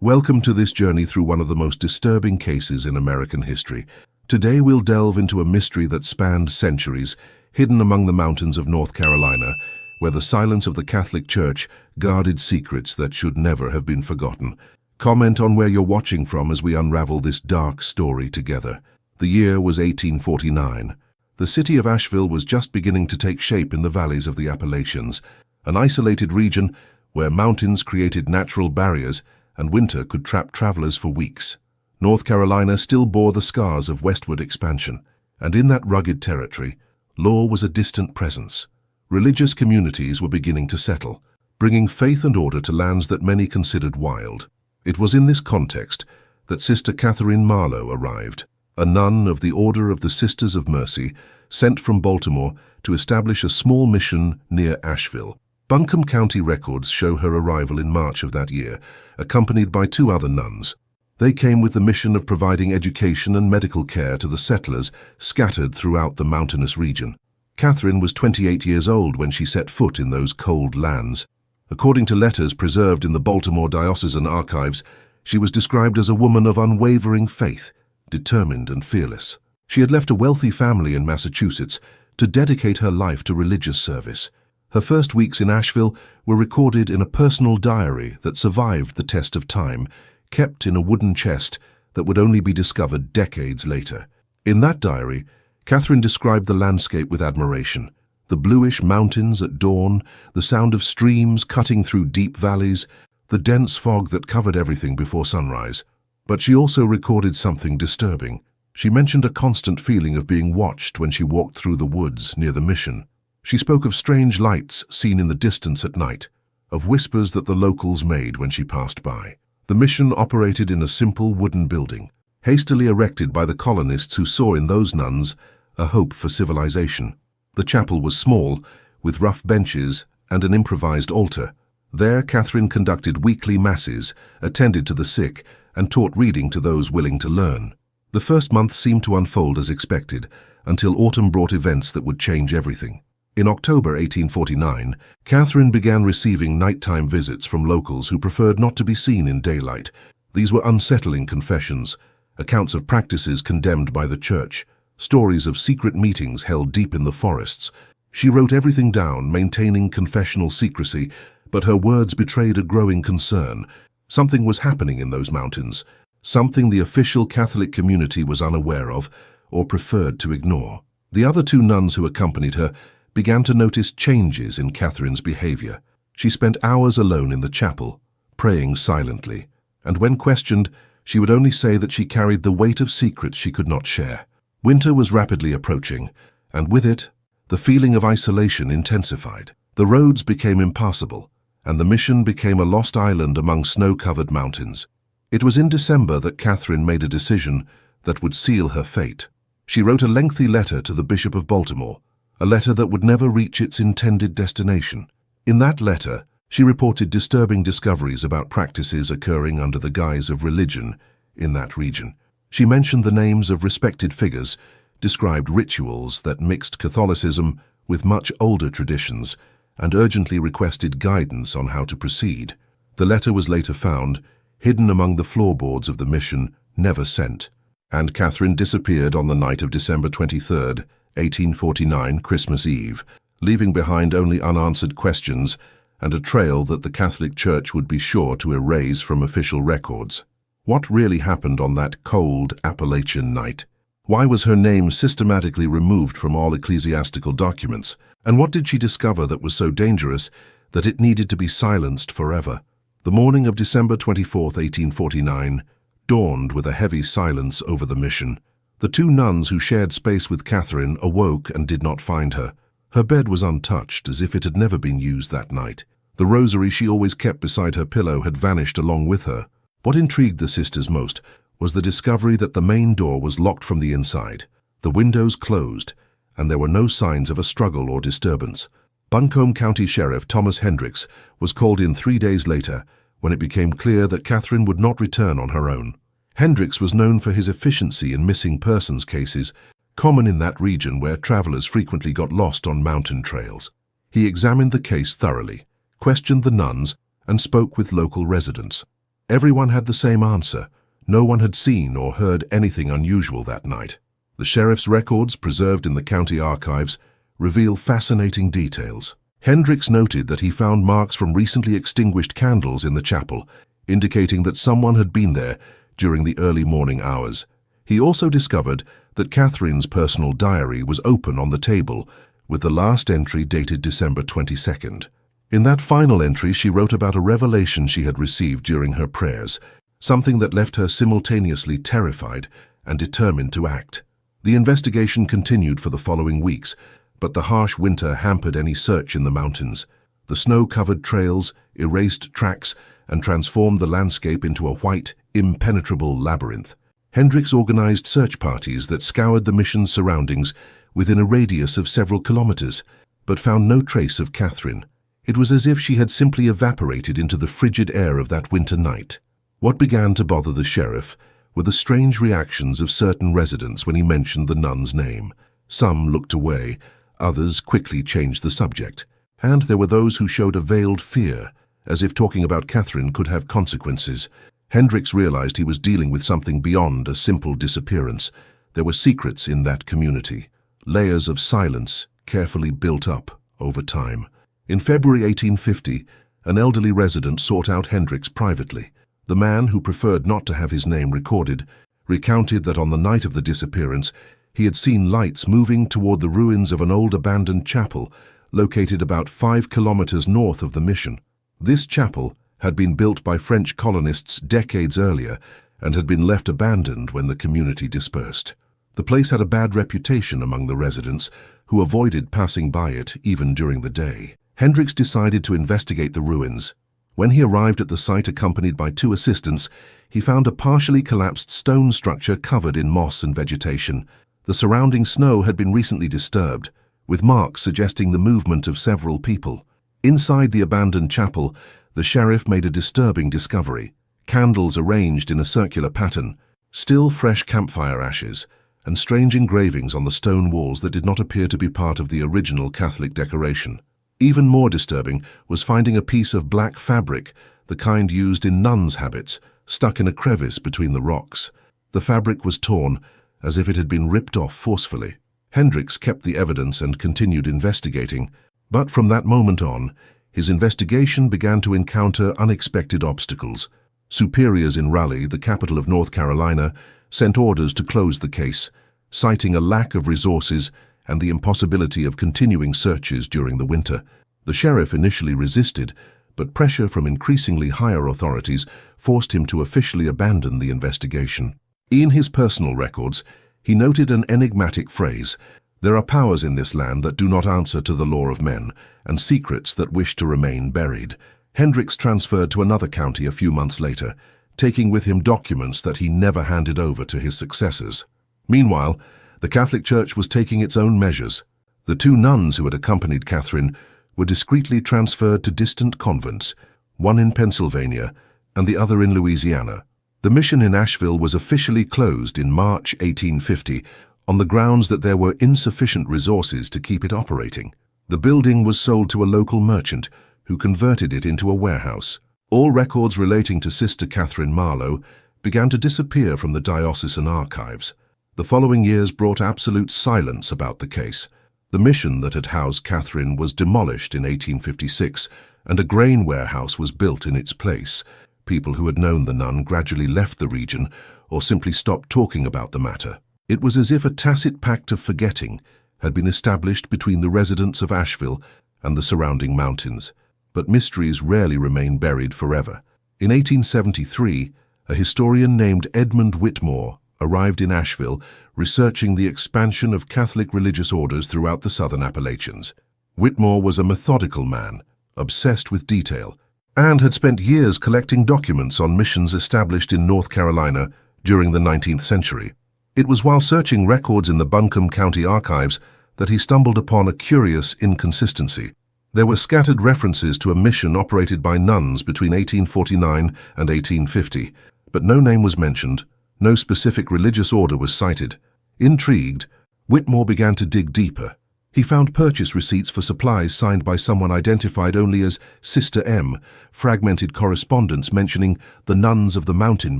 Welcome to this journey through one of the most disturbing cases in American history. Today we'll delve into a mystery that spanned centuries, hidden among the mountains of North Carolina, where the silence of the Catholic Church guarded secrets that should never have been forgotten. Comment on where you're watching from as we unravel this dark story together. The year was 1849. The city of Asheville was just beginning to take shape in the valleys of the Appalachians, an isolated region where mountains created natural barriers and winter could trap travelers for weeks. North Carolina still bore the scars of westward expansion, and in that rugged territory, law was a distant presence. Religious communities were beginning to settle, bringing faith and order to lands that many considered wild. It was in this context that Sister Catherine Marlowe arrived, a nun of the Order of the Sisters of Mercy, sent from Baltimore to establish a small mission near Asheville. Buncombe County records show her arrival in March of that year, accompanied by 2 other nuns. They came with the mission of providing education and medical care to the settlers scattered throughout the mountainous region. Catherine was 28 years old when she set foot in those cold lands. According to letters preserved in the Baltimore Diocesan archives, she was described as a woman of unwavering faith, determined and fearless. She had left a wealthy family in Massachusetts to dedicate her life to religious service. Her first weeks in Asheville were recorded in a personal diary that survived the test of time, kept in a wooden chest that would only be discovered decades later. In that diary, Catherine described the landscape with admiration. The bluish mountains at dawn, the sound of streams cutting through deep valleys, the dense fog that covered everything before sunrise. But she also recorded something disturbing. She mentioned a constant feeling of being watched when she walked through the woods near the mission. She spoke of strange lights seen in the distance at night, of whispers that the locals made when she passed by. The mission operated in a simple wooden building, hastily erected by the colonists who saw in those nuns a hope for civilization. The chapel was small, with rough benches and an improvised altar. There Catherine conducted weekly masses, attended to the sick, and taught reading to those willing to learn. The first month seemed to unfold as expected, until autumn brought events that would change everything. In October 1849, Catherine began receiving nighttime visits from locals who preferred not to be seen in daylight. These were unsettling confessions, accounts of practices condemned by the church, stories of secret meetings held deep in the forests. She wrote everything down, maintaining confessional secrecy, but her words betrayed a growing concern. Something was happening in those mountains, something the official Catholic community was unaware of or preferred to ignore. The other 2 nuns who accompanied her began to notice changes in Catherine's behavior. She spent hours alone in the chapel, praying silently, and when questioned, she would only say that she carried the weight of secrets she could not share. Winter was rapidly approaching, and with it, the feeling of isolation intensified. The roads became impassable, and the mission became a lost island among snow-covered mountains. It was in December that Catherine made a decision that would seal her fate. She wrote a lengthy letter to the Bishop of Baltimore, a letter that would never reach its intended destination. In that letter, she reported disturbing discoveries about practices occurring under the guise of religion in that region. She mentioned the names of respected figures, described rituals that mixed Catholicism with much older traditions, and urgently requested guidance on how to proceed. The letter was later found, hidden among the floorboards of the mission, never sent, and Catherine disappeared on the night of December 23rd, 1849, Christmas Eve, leaving behind only unanswered questions and a trail that the Catholic Church would be sure to erase from official records. What really happened on that cold Appalachian night? Why was her name systematically removed from all ecclesiastical documents? And what did she discover that was so dangerous that it needed to be silenced forever? The morning of December 24th, 1849, dawned with a heavy silence over the mission. The 2 nuns who shared space with Catherine awoke and did not find her. Her bed was untouched, as if it had never been used that night. The rosary she always kept beside her pillow had vanished along with her. What intrigued the sisters most was the discovery that the main door was locked from the inside, the windows closed, and there were no signs of a struggle or disturbance. Buncombe County Sheriff Thomas Hendricks was called in 3 days later when it became clear that Catherine would not return on her own. Hendricks was known for his efficiency in missing persons cases, common in that region where travelers frequently got lost on mountain trails. He examined the case thoroughly, questioned the nuns, and spoke with local residents. Everyone had the same answer. No one had seen or heard anything unusual that night. The sheriff's records, preserved in the county archives, reveal fascinating details. Hendricks noted that he found marks from recently extinguished candles in the chapel, indicating that someone had been there during the early morning hours. He also discovered that Catherine's personal diary was open on the table, with the last entry dated December 22nd. In that final entry, she wrote about a revelation she had received during her prayers, something that left her simultaneously terrified and determined to act. The investigation continued for the following weeks, but the harsh winter hampered any search in the mountains. The snow-covered trails erased tracks and transformed the landscape into a white, impenetrable labyrinth. Hendricks organized search parties that scoured the mission's surroundings within a radius of several kilometers, but found no trace of Catherine. It was as if she had simply evaporated into the frigid air of that winter night. What began to bother the sheriff were the strange reactions of certain residents when he mentioned the nun's name. Some looked away, others quickly changed the subject, and there were those who showed a veiled fear, as if talking about Catherine could have consequences. Hendricks realized he was dealing with something beyond a simple disappearance. There were secrets in that community, layers of silence carefully built up over time. In February 1850, an elderly resident sought out Hendricks privately. The man, who preferred not to have his name recorded, recounted that on the night of the disappearance, he had seen lights moving toward the ruins of an old abandoned chapel located about 5 kilometers north of the mission. This chapel had been built by French colonists decades earlier and had been left abandoned when the community dispersed. The place had a bad reputation among the residents, who avoided passing by it even during the day. Hendricks decided to investigate the ruins. When he arrived at the site accompanied by 2 assistants, he found a partially collapsed stone structure covered in moss and vegetation. The surrounding snow had been recently disturbed, with marks suggesting the movement of several people. Inside the abandoned chapel, the sheriff made a disturbing discovery: candles arranged in a circular pattern, still fresh campfire ashes, and strange engravings on the stone walls that did not appear to be part of the original Catholic decoration. Even more disturbing was finding a piece of black fabric, the kind used in nuns' habits, stuck in a crevice between the rocks. The fabric was torn, as if it had been ripped off forcefully. Hendricks kept the evidence and continued investigating, but from that moment on, his investigation began to encounter unexpected obstacles. Superiors in Raleigh, the capital of North Carolina, sent orders to close the case, citing a lack of resources and the impossibility of continuing searches during the winter. The sheriff initially resisted, but pressure from increasingly higher authorities forced him to officially abandon the investigation. In his personal records, he noted an enigmatic phrase: "There are powers in this land that do not answer to the law of men, and secrets that wish to remain buried." Hendricks transferred to another county a few months later, taking with him documents that he never handed over to his successors. Meanwhile, the Catholic Church was taking its own measures. The 2 nuns who had accompanied Catherine were discreetly transferred to distant convents, one in Pennsylvania and the other in Louisiana. The mission in Asheville was officially closed in March 1850 on the grounds that there were insufficient resources to keep it operating. The building was sold to a local merchant, who converted it into a warehouse. All records relating to Sister Catherine Marlowe began to disappear from the diocesan archives. The following years brought absolute silence about the case. The mission that had housed Catherine was demolished in 1856, and a grain warehouse was built in its place. People who had known the nun gradually left the region or simply stopped talking about the matter. It was as if a tacit pact of forgetting had been established between the residents of Asheville and the surrounding mountains. But mysteries rarely remain buried forever. In 1873, a historian named Edmund Whitmore arrived in Asheville, researching the expansion of Catholic religious orders throughout the southern Appalachians. Whitmore was a methodical man, obsessed with detail, and had spent years collecting documents on missions established in North Carolina during the 19th century. It was while searching records in the Buncombe County archives that he stumbled upon a curious inconsistency. There were scattered references to a mission operated by nuns between 1849 and 1850, but no name was mentioned. No specific religious order was cited. Intrigued, Whitmore began to dig deeper. He found purchase receipts for supplies signed by someone identified only as Sister M, fragmented correspondence mentioning the Nuns of the Mountain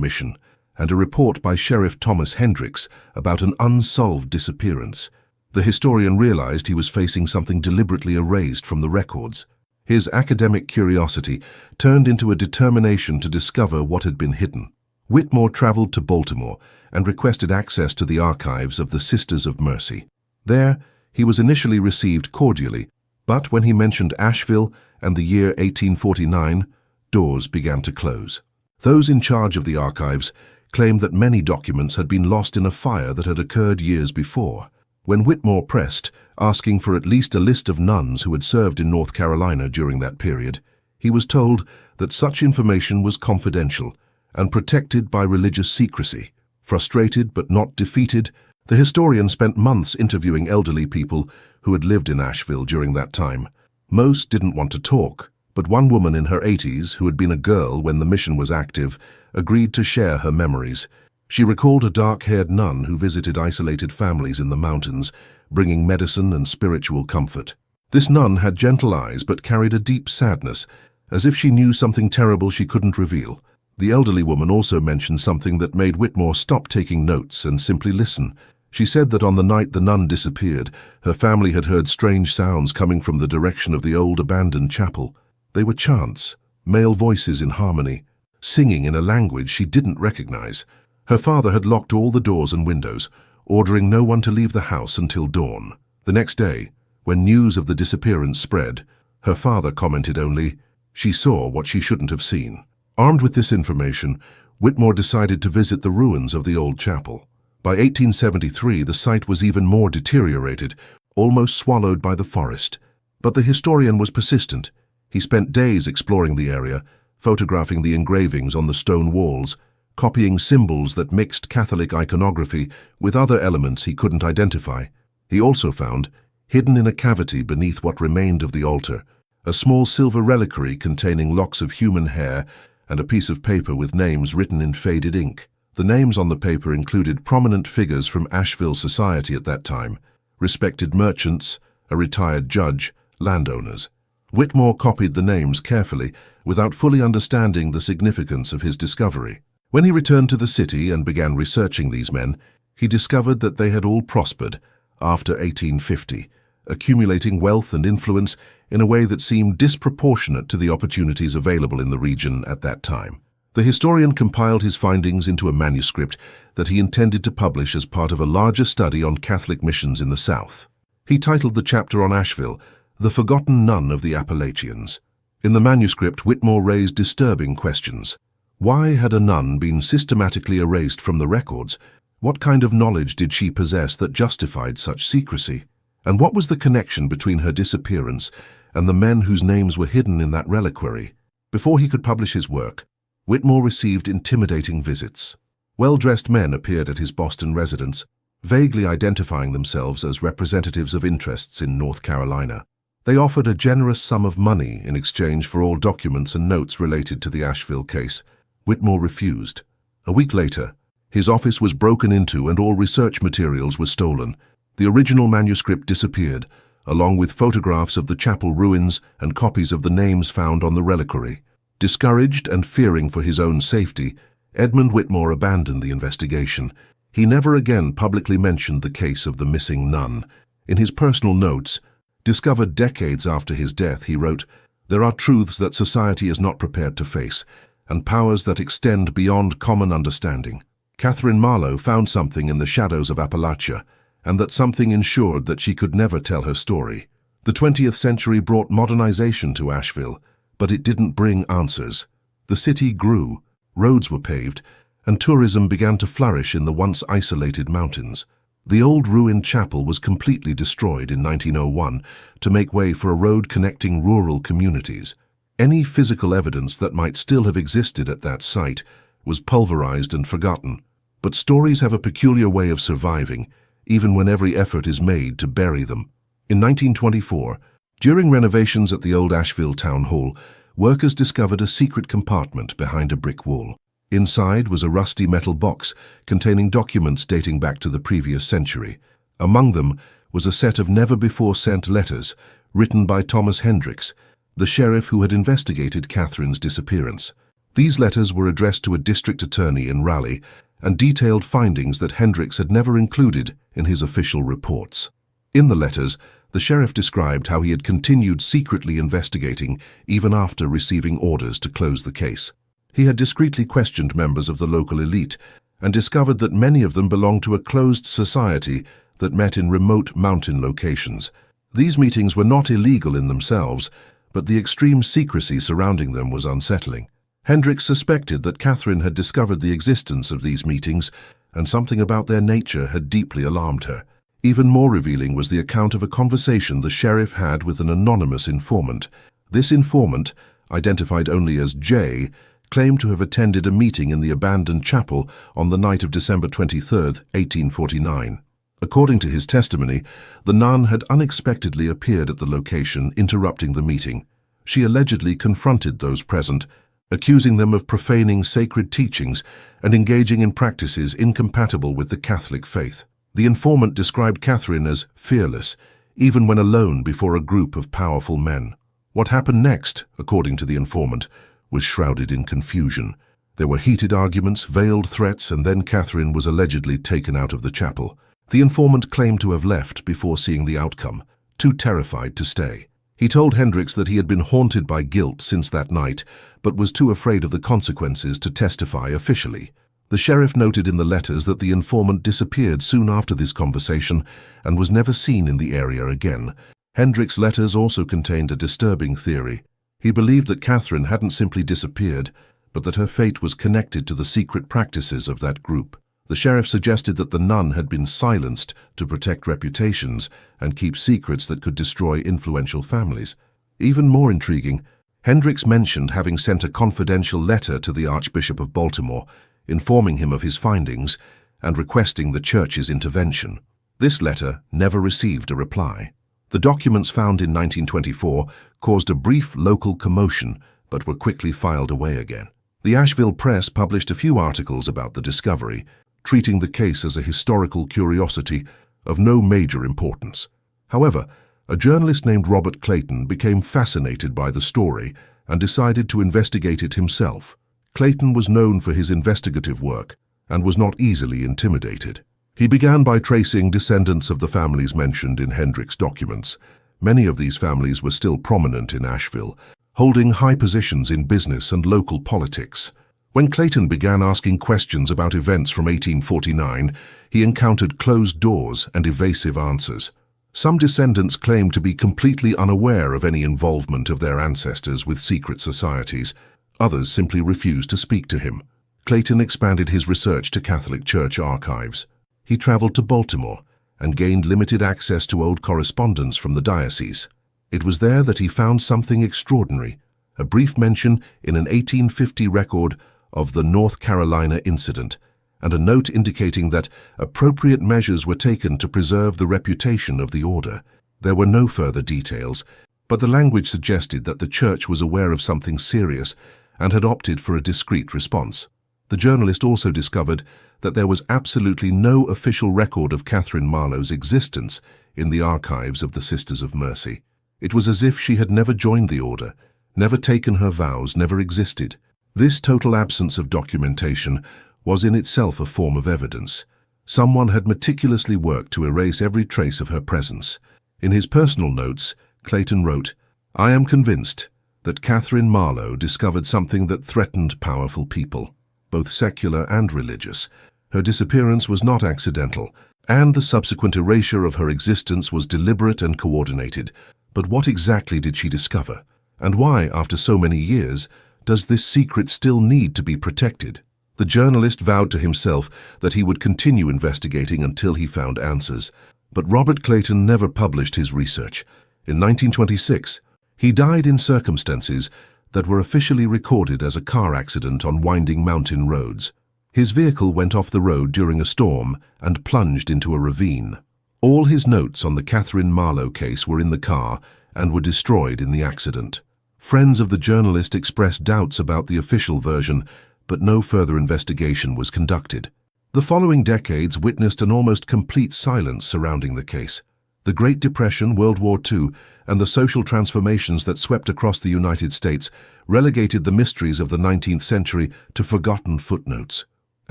Mission, and a report by Sheriff Thomas Hendricks about an unsolved disappearance. The historian realized he was facing something deliberately erased from the records. His academic curiosity turned into a determination to discover what had been hidden. Whitmore traveled to Baltimore and requested access to the archives of the Sisters of Mercy. There, he was initially received cordially, but when he mentioned Asheville and the year 1849, doors began to close. Those in charge of the archives claimed that many documents had been lost in a fire that had occurred years before. When Whitmore pressed, asking for at least a list of nuns who had served in North Carolina during that period, he was told that such information was confidential and protected by religious secrecy. Frustrated but not defeated, the historian spent months interviewing elderly people who had lived in Asheville during that time. Most didn't want to talk, but one woman in her 80s, who had been a girl when the mission was active, agreed to share her memories. She recalled a dark-haired nun who visited isolated families in the mountains, bringing medicine and spiritual comfort. This nun had gentle eyes but carried a deep sadness, as if she knew something terrible she couldn't reveal. The elderly woman also mentioned something that made Whitmore stop taking notes and simply listen. She said that on the night the nun disappeared, her family had heard strange sounds coming from the direction of the old abandoned chapel. They were chants, male voices in harmony, singing in a language she didn't recognize. Her father had locked all the doors and windows, ordering no one to leave the house until dawn. The next day, when news of the disappearance spread, her father commented only, "She saw what she shouldn't have seen." Armed with this information, Whitmore decided to visit the ruins of the old chapel. By 1873, the site was even more deteriorated, almost swallowed by the forest. But the historian was persistent. He spent days exploring the area, photographing the engravings on the stone walls, copying symbols that mixed Catholic iconography with other elements he couldn't identify. He also found, hidden in a cavity beneath what remained of the altar, a small silver reliquary containing locks of human hair and a piece of paper with names written in faded ink. The names on the paper included prominent figures from Asheville society at that time, respected merchants, a retired judge, landowners. Whitmore copied the names carefully, without fully understanding the significance of his discovery. When he returned to the city and began researching these men, he discovered that they had all prospered after 1850, accumulating wealth and influence in a way that seemed disproportionate to the opportunities available in the region at that time. The historian compiled his findings into a manuscript that he intended to publish as part of a larger study on Catholic missions in the South. He titled the chapter on Asheville, "The Forgotten Nun of the Appalachians." In the manuscript, Whitmore raised disturbing questions. Why had a nun been systematically erased from the records? What kind of knowledge did she possess that justified such secrecy? And what was the connection between her disappearance and the men whose names were hidden in that reliquary? Before he could publish his work, Whitmore received intimidating visits. Well-dressed men appeared at his Boston residence, vaguely identifying themselves as representatives of interests in North Carolina. They offered a generous sum of money in exchange for all documents and notes related to the Asheville case. Whitmore refused. A week later, his office was broken into and all research materials were stolen. The original manuscript disappeared, along with photographs of the chapel ruins and copies of the names found on the reliquary. Discouraged and fearing for his own safety, Edmund Whitmore abandoned the investigation. He never again publicly mentioned the case of the missing nun. In his personal notes, discovered decades after his death, he wrote, "There are truths that society is not prepared to face, and powers that extend beyond common understanding. Catherine Marlowe found something in the shadows of Appalachia, and that something ensured that she could never tell her story. The 20th century brought modernization to Asheville, but it didn't bring answers. The city grew, roads were paved, and tourism began to flourish in the once isolated mountains. The old ruined chapel was completely destroyed in 1901 to make way for a road connecting rural communities. Any physical evidence that might still have existed at that site was pulverized and forgotten. But stories have a peculiar way of surviving, even when every effort is made to bury them. In 1924, during renovations at the old Asheville Town Hall, workers discovered a secret compartment behind a brick wall. Inside was a rusty metal box containing documents dating back to the previous century. Among them was a set of never-before-sent letters written by Thomas Hendricks, the sheriff who had investigated Catherine's disappearance. These letters were addressed to a district attorney in Raleigh and detailed findings that Hendricks had never included in his official reports. In the letters, the sheriff described how he had continued secretly investigating even after receiving orders to close the case. He had discreetly questioned members of the local elite and discovered that many of them belonged to a closed society that met in remote mountain locations. These meetings were not illegal in themselves, but the extreme secrecy surrounding them was unsettling. Hendricks suspected that Catherine had discovered the existence of these meetings, and something about their nature had deeply alarmed her. Even more revealing was the account of a conversation the sheriff had with an anonymous informant. This informant, identified only as J, claimed to have attended a meeting in the abandoned chapel on the night of December 23, 1849. According to his testimony, the nun had unexpectedly appeared at the location, interrupting the meeting. She allegedly confronted those present, accusing them of profaning sacred teachings and engaging in practices incompatible with the Catholic faith. The informant described Catherine as fearless, even when alone before a group of powerful men. What happened next, according to the informant, was shrouded in confusion. There were heated arguments, veiled threats, and then Catherine was allegedly taken out of the chapel. The informant claimed to have left before seeing the outcome, too terrified to stay. He told Hendricks that he had been haunted by guilt since that night, but was too afraid of the consequences to testify officially. The sheriff noted in the letters that the informant disappeared soon after this conversation and was never seen in the area again. Hendricks' letters also contained a disturbing theory. He believed that Catherine hadn't simply disappeared, but that her fate was connected to the secret practices of that group. The sheriff suggested that the nun had been silenced to protect reputations and keep secrets that could destroy influential families. Even more intriguing, Hendricks mentioned having sent a confidential letter to the Archbishop of Baltimore, informing him of his findings and requesting the church's intervention. This letter never received a reply. The documents found in 1924 caused a brief local commotion, but were quickly filed away again. The Asheville press published a few articles about the discovery, treating the case as a historical curiosity of no major importance. However, a journalist named Robert Clayton became fascinated by the story and decided to investigate it himself. Clayton was known for his investigative work and was not easily intimidated. He began by tracing descendants of the families mentioned in Hendricks' documents. Many of these families were still prominent in Asheville, holding high positions in business and local politics. When Clayton began asking questions about events from 1849, he encountered closed doors and evasive answers. Some descendants claimed to be completely unaware of any involvement of their ancestors with secret societies. Others simply refused to speak to him. Clayton expanded his research to Catholic Church archives. He traveled to Baltimore and gained limited access to old correspondence from the diocese. It was there that he found something extraordinary, a brief mention in an 1850 record of the North Carolina incident, and a note indicating that appropriate measures were taken to preserve the reputation of the order. There were no further details, but the language suggested that the church was aware of something serious and had opted for a discreet response. The journalist also discovered that there was absolutely no official record of Catherine Marlowe's existence in the archives of the Sisters of Mercy. It was as if she had never joined the order, never taken her vows, never existed. This total absence of documentation was in itself a form of evidence. Someone had meticulously worked to erase every trace of her presence. In his personal notes, Clayton wrote, "I am convinced that Catherine Marlowe discovered something that threatened powerful people, both secular and religious. Her disappearance was not accidental, and the subsequent erasure of her existence was deliberate and coordinated. But what exactly did she discover? And why, after so many years, does this secret still need to be protected?" The journalist vowed to himself that he would continue investigating until he found answers. But Robert Clayton never published his research. In 1926, he died in circumstances that were officially recorded as a car accident on winding mountain roads. His vehicle went off the road during a storm and plunged into a ravine. All his notes on the Catherine Marlowe case were in the car and were destroyed in the accident. Friends of the journalist expressed doubts about the official version, but no further investigation was conducted. The following decades witnessed an almost complete silence surrounding the case. The Great Depression, World War II, and the social transformations that swept across the United States relegated the mysteries of the 19th century to forgotten footnotes.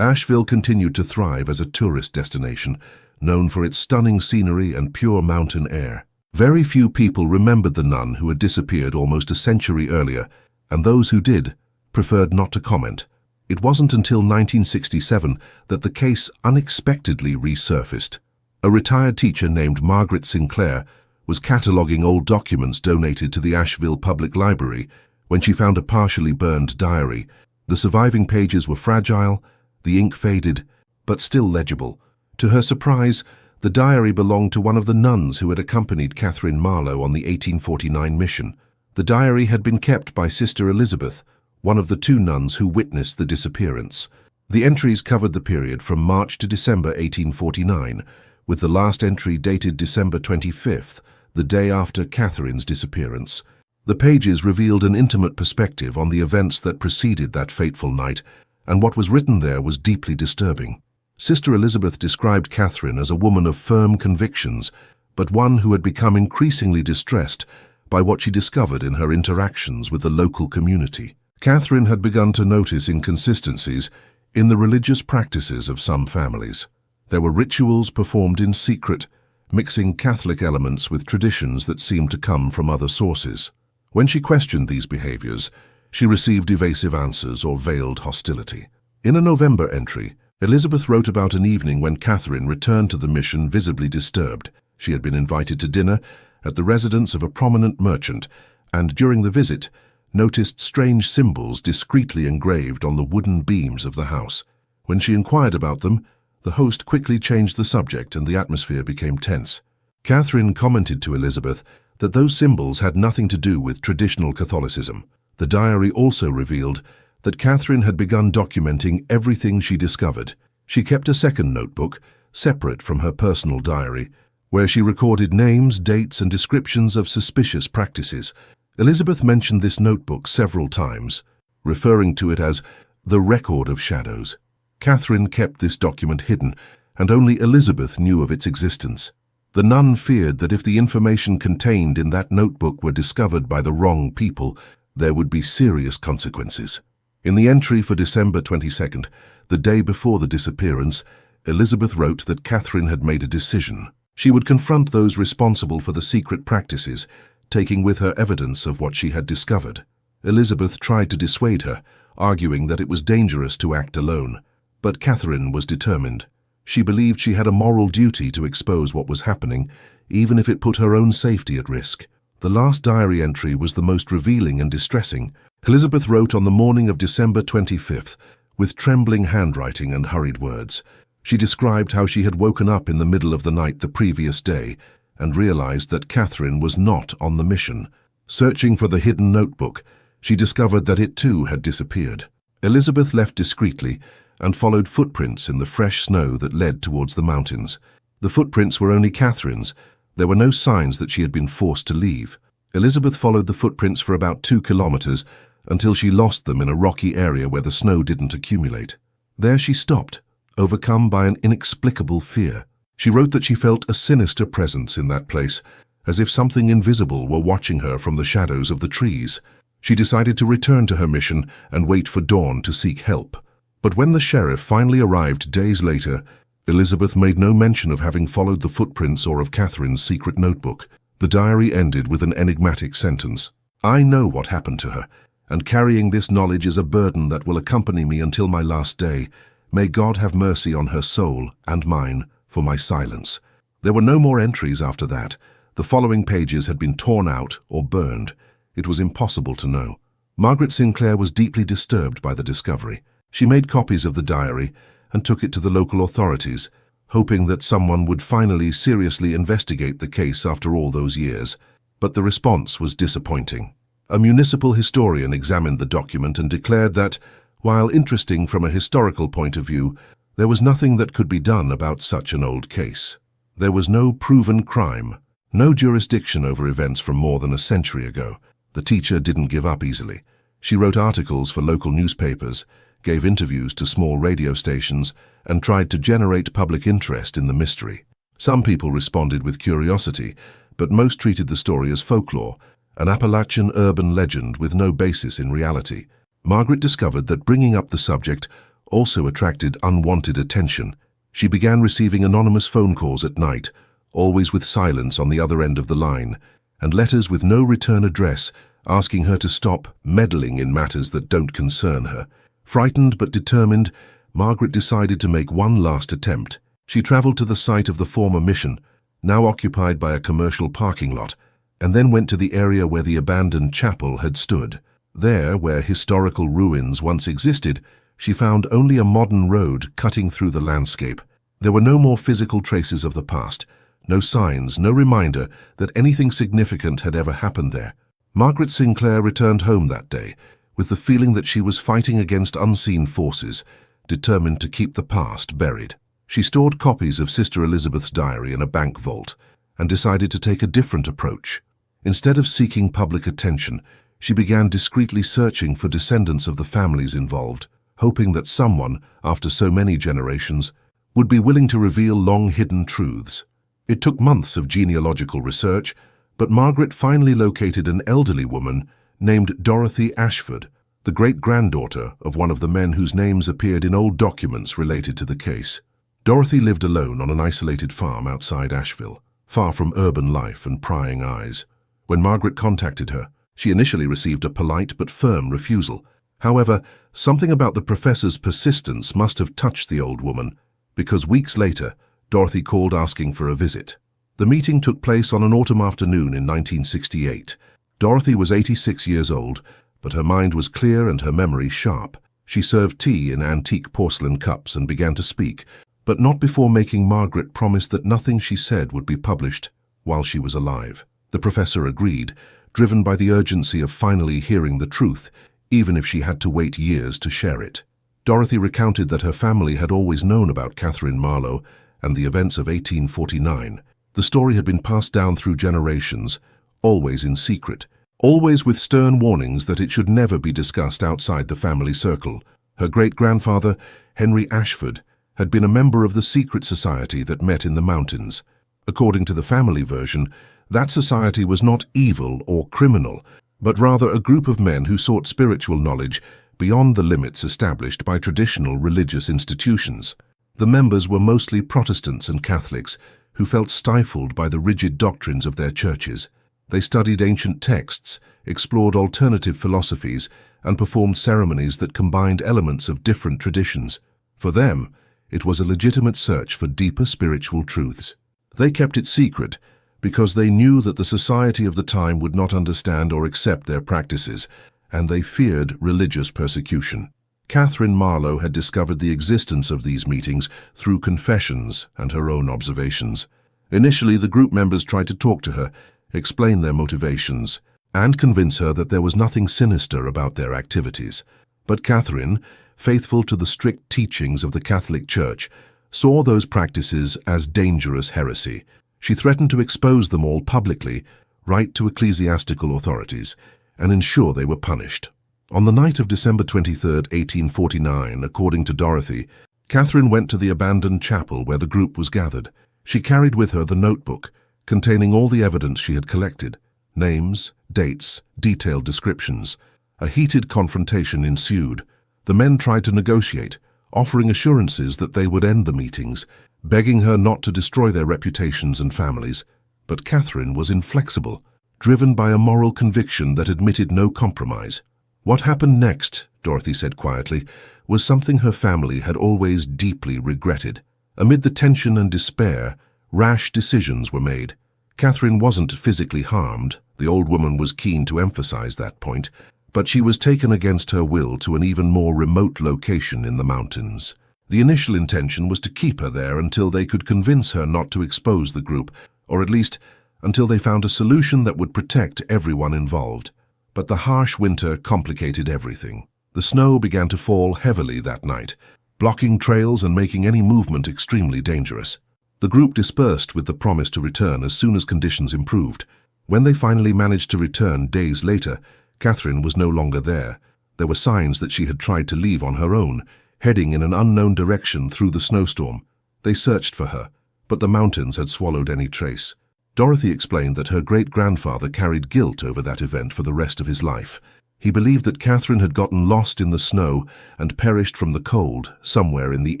Asheville continued to thrive as a tourist destination, known for its stunning scenery and pure mountain air. Very few people remembered the nun who had disappeared almost a century earlier, and those who did preferred not to comment. It wasn't until 1967 that the case unexpectedly resurfaced. A retired teacher named Margaret Sinclair was cataloging old documents donated to the Asheville Public Library when she found a partially burned diary. The surviving pages were fragile, the ink faded, but still legible. To her surprise, the diary belonged to one of the nuns who had accompanied Catherine Marlowe on the 1849 mission. The diary had been kept by Sister Elizabeth, one of the two nuns who witnessed the disappearance. The entries covered the period from March to December 1849, with the last entry dated December 25th, the day after Catherine's disappearance. The pages revealed an intimate perspective on the events that preceded that fateful night, and what was written there was deeply disturbing. Sister Elizabeth described Catherine as a woman of firm convictions, but one who had become increasingly distressed by what she discovered in her interactions with the local community. Catherine had begun to notice inconsistencies in the religious practices of some families. There were rituals performed in secret, mixing Catholic elements with traditions that seemed to come from other sources. When she questioned these behaviors, she received evasive answers or veiled hostility. In a November entry, Elizabeth wrote about an evening when Catherine returned to the mission visibly disturbed. She had been invited to dinner at the residence of a prominent merchant, and during the visit, noticed strange symbols discreetly engraved on the wooden beams of the house. When she inquired about them, the host quickly changed the subject and the atmosphere became tense. Catherine commented to Elizabeth that those symbols had nothing to do with traditional Catholicism. The diary also revealed that Catherine had begun documenting everything she discovered. She kept a second notebook, separate from her personal diary, where she recorded names, dates, and descriptions of suspicious practices. Elizabeth mentioned this notebook several times, referring to it as the record of shadows. Catherine kept this document hidden, and only Elizabeth knew of its existence. The nun feared that if the information contained in that notebook were discovered by the wrong people, there would be serious consequences. In the entry for December 22nd, the day before the disappearance, Elizabeth wrote that Catherine had made a decision. She would confront those responsible for the secret practices, taking with her evidence of what she had discovered. Elizabeth tried to dissuade her, arguing that it was dangerous to act alone. But Catherine was determined. She believed she had a moral duty to expose what was happening, even if it put her own safety at risk. The last diary entry was the most revealing and distressing. Elizabeth wrote on the morning of December 25th, with trembling handwriting and hurried words. She described how she had woken up in the middle of the night the previous day and realized that Catherine was not on the mission. Searching for the hidden notebook, she discovered that it too had disappeared. Elizabeth left discreetly and followed footprints in the fresh snow that led towards the mountains. The footprints were only Catherine's. There were no signs that she had been forced to leave. Elizabeth followed the footprints for about 2 kilometers until she lost them in a rocky area where the snow didn't accumulate. There she stopped, overcome by an inexplicable fear. She wrote that she felt a sinister presence in that place, as if something invisible were watching her from the shadows of the trees. She decided to return to her mission and wait for dawn to seek help. But when the sheriff finally arrived days later, Elizabeth made no mention of having followed the footprints or of Catherine's secret notebook. The diary ended with an enigmatic sentence. "I know what happened to her, and carrying this knowledge is a burden that will accompany me until my last day. May God have mercy on her soul and mine for my silence." There were no more entries after that. The following pages had been torn out or burned. It was impossible to know. Margaret Sinclair was deeply disturbed by the discovery. She made copies of the diary and took it to the local authorities, hoping that someone would finally seriously investigate the case after all those years. But the response was disappointing. A municipal historian examined the document and declared that, while interesting from a historical point of view, there was nothing that could be done about such an old case. There was no proven crime, no jurisdiction over events from more than a century ago. The teacher didn't give up easily. She wrote articles for local newspapers, gave interviews to small radio stations, and tried to generate public interest in the mystery. Some people responded with curiosity, but most treated the story as folklore, an Appalachian urban legend with no basis in reality. Margaret discovered that bringing up the subject also attracted unwanted attention. She began receiving anonymous phone calls at night, always with silence on the other end of the line, and letters with no return address asking her to stop meddling in matters that don't concern her. Frightened but determined, Margaret decided to make one last attempt. She traveled to the site of the former mission, now occupied by a commercial parking lot, and then went to the area where the abandoned chapel had stood. There, where historical ruins once existed, she found only a modern road cutting through the landscape. There were no more physical traces of the past, no signs, no reminder that anything significant had ever happened there. Margaret Sinclair returned home that day, with the feeling that she was fighting against unseen forces, determined to keep the past buried. She stored copies of Sister Elizabeth's diary in a bank vault, and decided to take a different approach. Instead of seeking public attention, she began discreetly searching for descendants of the families involved, hoping that someone, after so many generations, would be willing to reveal long-hidden truths. It took months of genealogical research, but Margaret finally located an elderly woman named Dorothy Ashford, the great-granddaughter of one of the men whose names appeared in old documents related to the case. Dorothy lived alone on an isolated farm outside Asheville, far from urban life and prying eyes. When Margaret contacted her, she initially received a polite but firm refusal. However, something about the professor's persistence must have touched the old woman, because weeks later, Dorothy called asking for a visit. The meeting took place on an autumn afternoon in 1968. Dorothy was 86 years old, but her mind was clear and her memory sharp. She served tea in antique porcelain cups and began to speak, but not before making Margaret promise that nothing she said would be published while she was alive. The professor agreed, driven by the urgency of finally hearing the truth, even if she had to wait years to share it. Dorothy recounted that her family had always known about Catherine Marlowe and the events of 1849. The story had been passed down through generations, always in secret, always with stern warnings that it should never be discussed outside the family circle. Her great-grandfather, Henry Ashford, had been a member of the secret society that met in the mountains. According to the family version, that society was not evil or criminal, but rather a group of men who sought spiritual knowledge beyond the limits established by traditional religious institutions. The members were mostly Protestants and Catholics who felt stifled by the rigid doctrines of their churches. They studied ancient texts, explored alternative philosophies, and performed ceremonies that combined elements of different traditions. For them, it was a legitimate search for deeper spiritual truths. They kept it secret because they knew that the society of the time would not understand or accept their practices, and they feared religious persecution. Catherine Marlowe had discovered the existence of these meetings through confessions and her own observations. Initially, the group members tried to talk to her, explain their motivations, and convince her that there was nothing sinister about their activities. But Catherine, faithful to the strict teachings of the Catholic Church, saw those practices as dangerous heresy. She threatened to expose them all publicly, write to ecclesiastical authorities, and ensure they were punished. On the night of December 23, 1849, according to Dorothy, Catherine went to the abandoned chapel where the group was gathered. She carried with her the notebook, containing all the evidence she had collected: names, dates, detailed descriptions. A heated confrontation ensued. The men tried to negotiate, offering assurances that they would end the meetings, begging her not to destroy their reputations and families. But Catherine was inflexible, driven by a moral conviction that admitted no compromise. What happened next, Dorothy said quietly, was something her family had always deeply regretted. Amid the tension and despair, rash decisions were made. Catherine wasn't physically harmed, the old woman was keen to emphasize that point, but she was taken against her will to an even more remote location in the mountains. The initial intention was to keep her there until they could convince her not to expose the group, or at least until they found a solution that would protect everyone involved. But the harsh winter complicated everything. The snow began to fall heavily that night, blocking trails and making any movement extremely dangerous. The group dispersed with the promise to return as soon as conditions improved. When they finally managed to return days later, Catherine was no longer there. There were signs that she had tried to leave on her own, heading in an unknown direction through the snowstorm. They searched for her, but the mountains had swallowed any trace. Dorothy explained that her great-grandfather carried guilt over that event for the rest of his life. He believed that Catherine had gotten lost in the snow and perished from the cold somewhere in the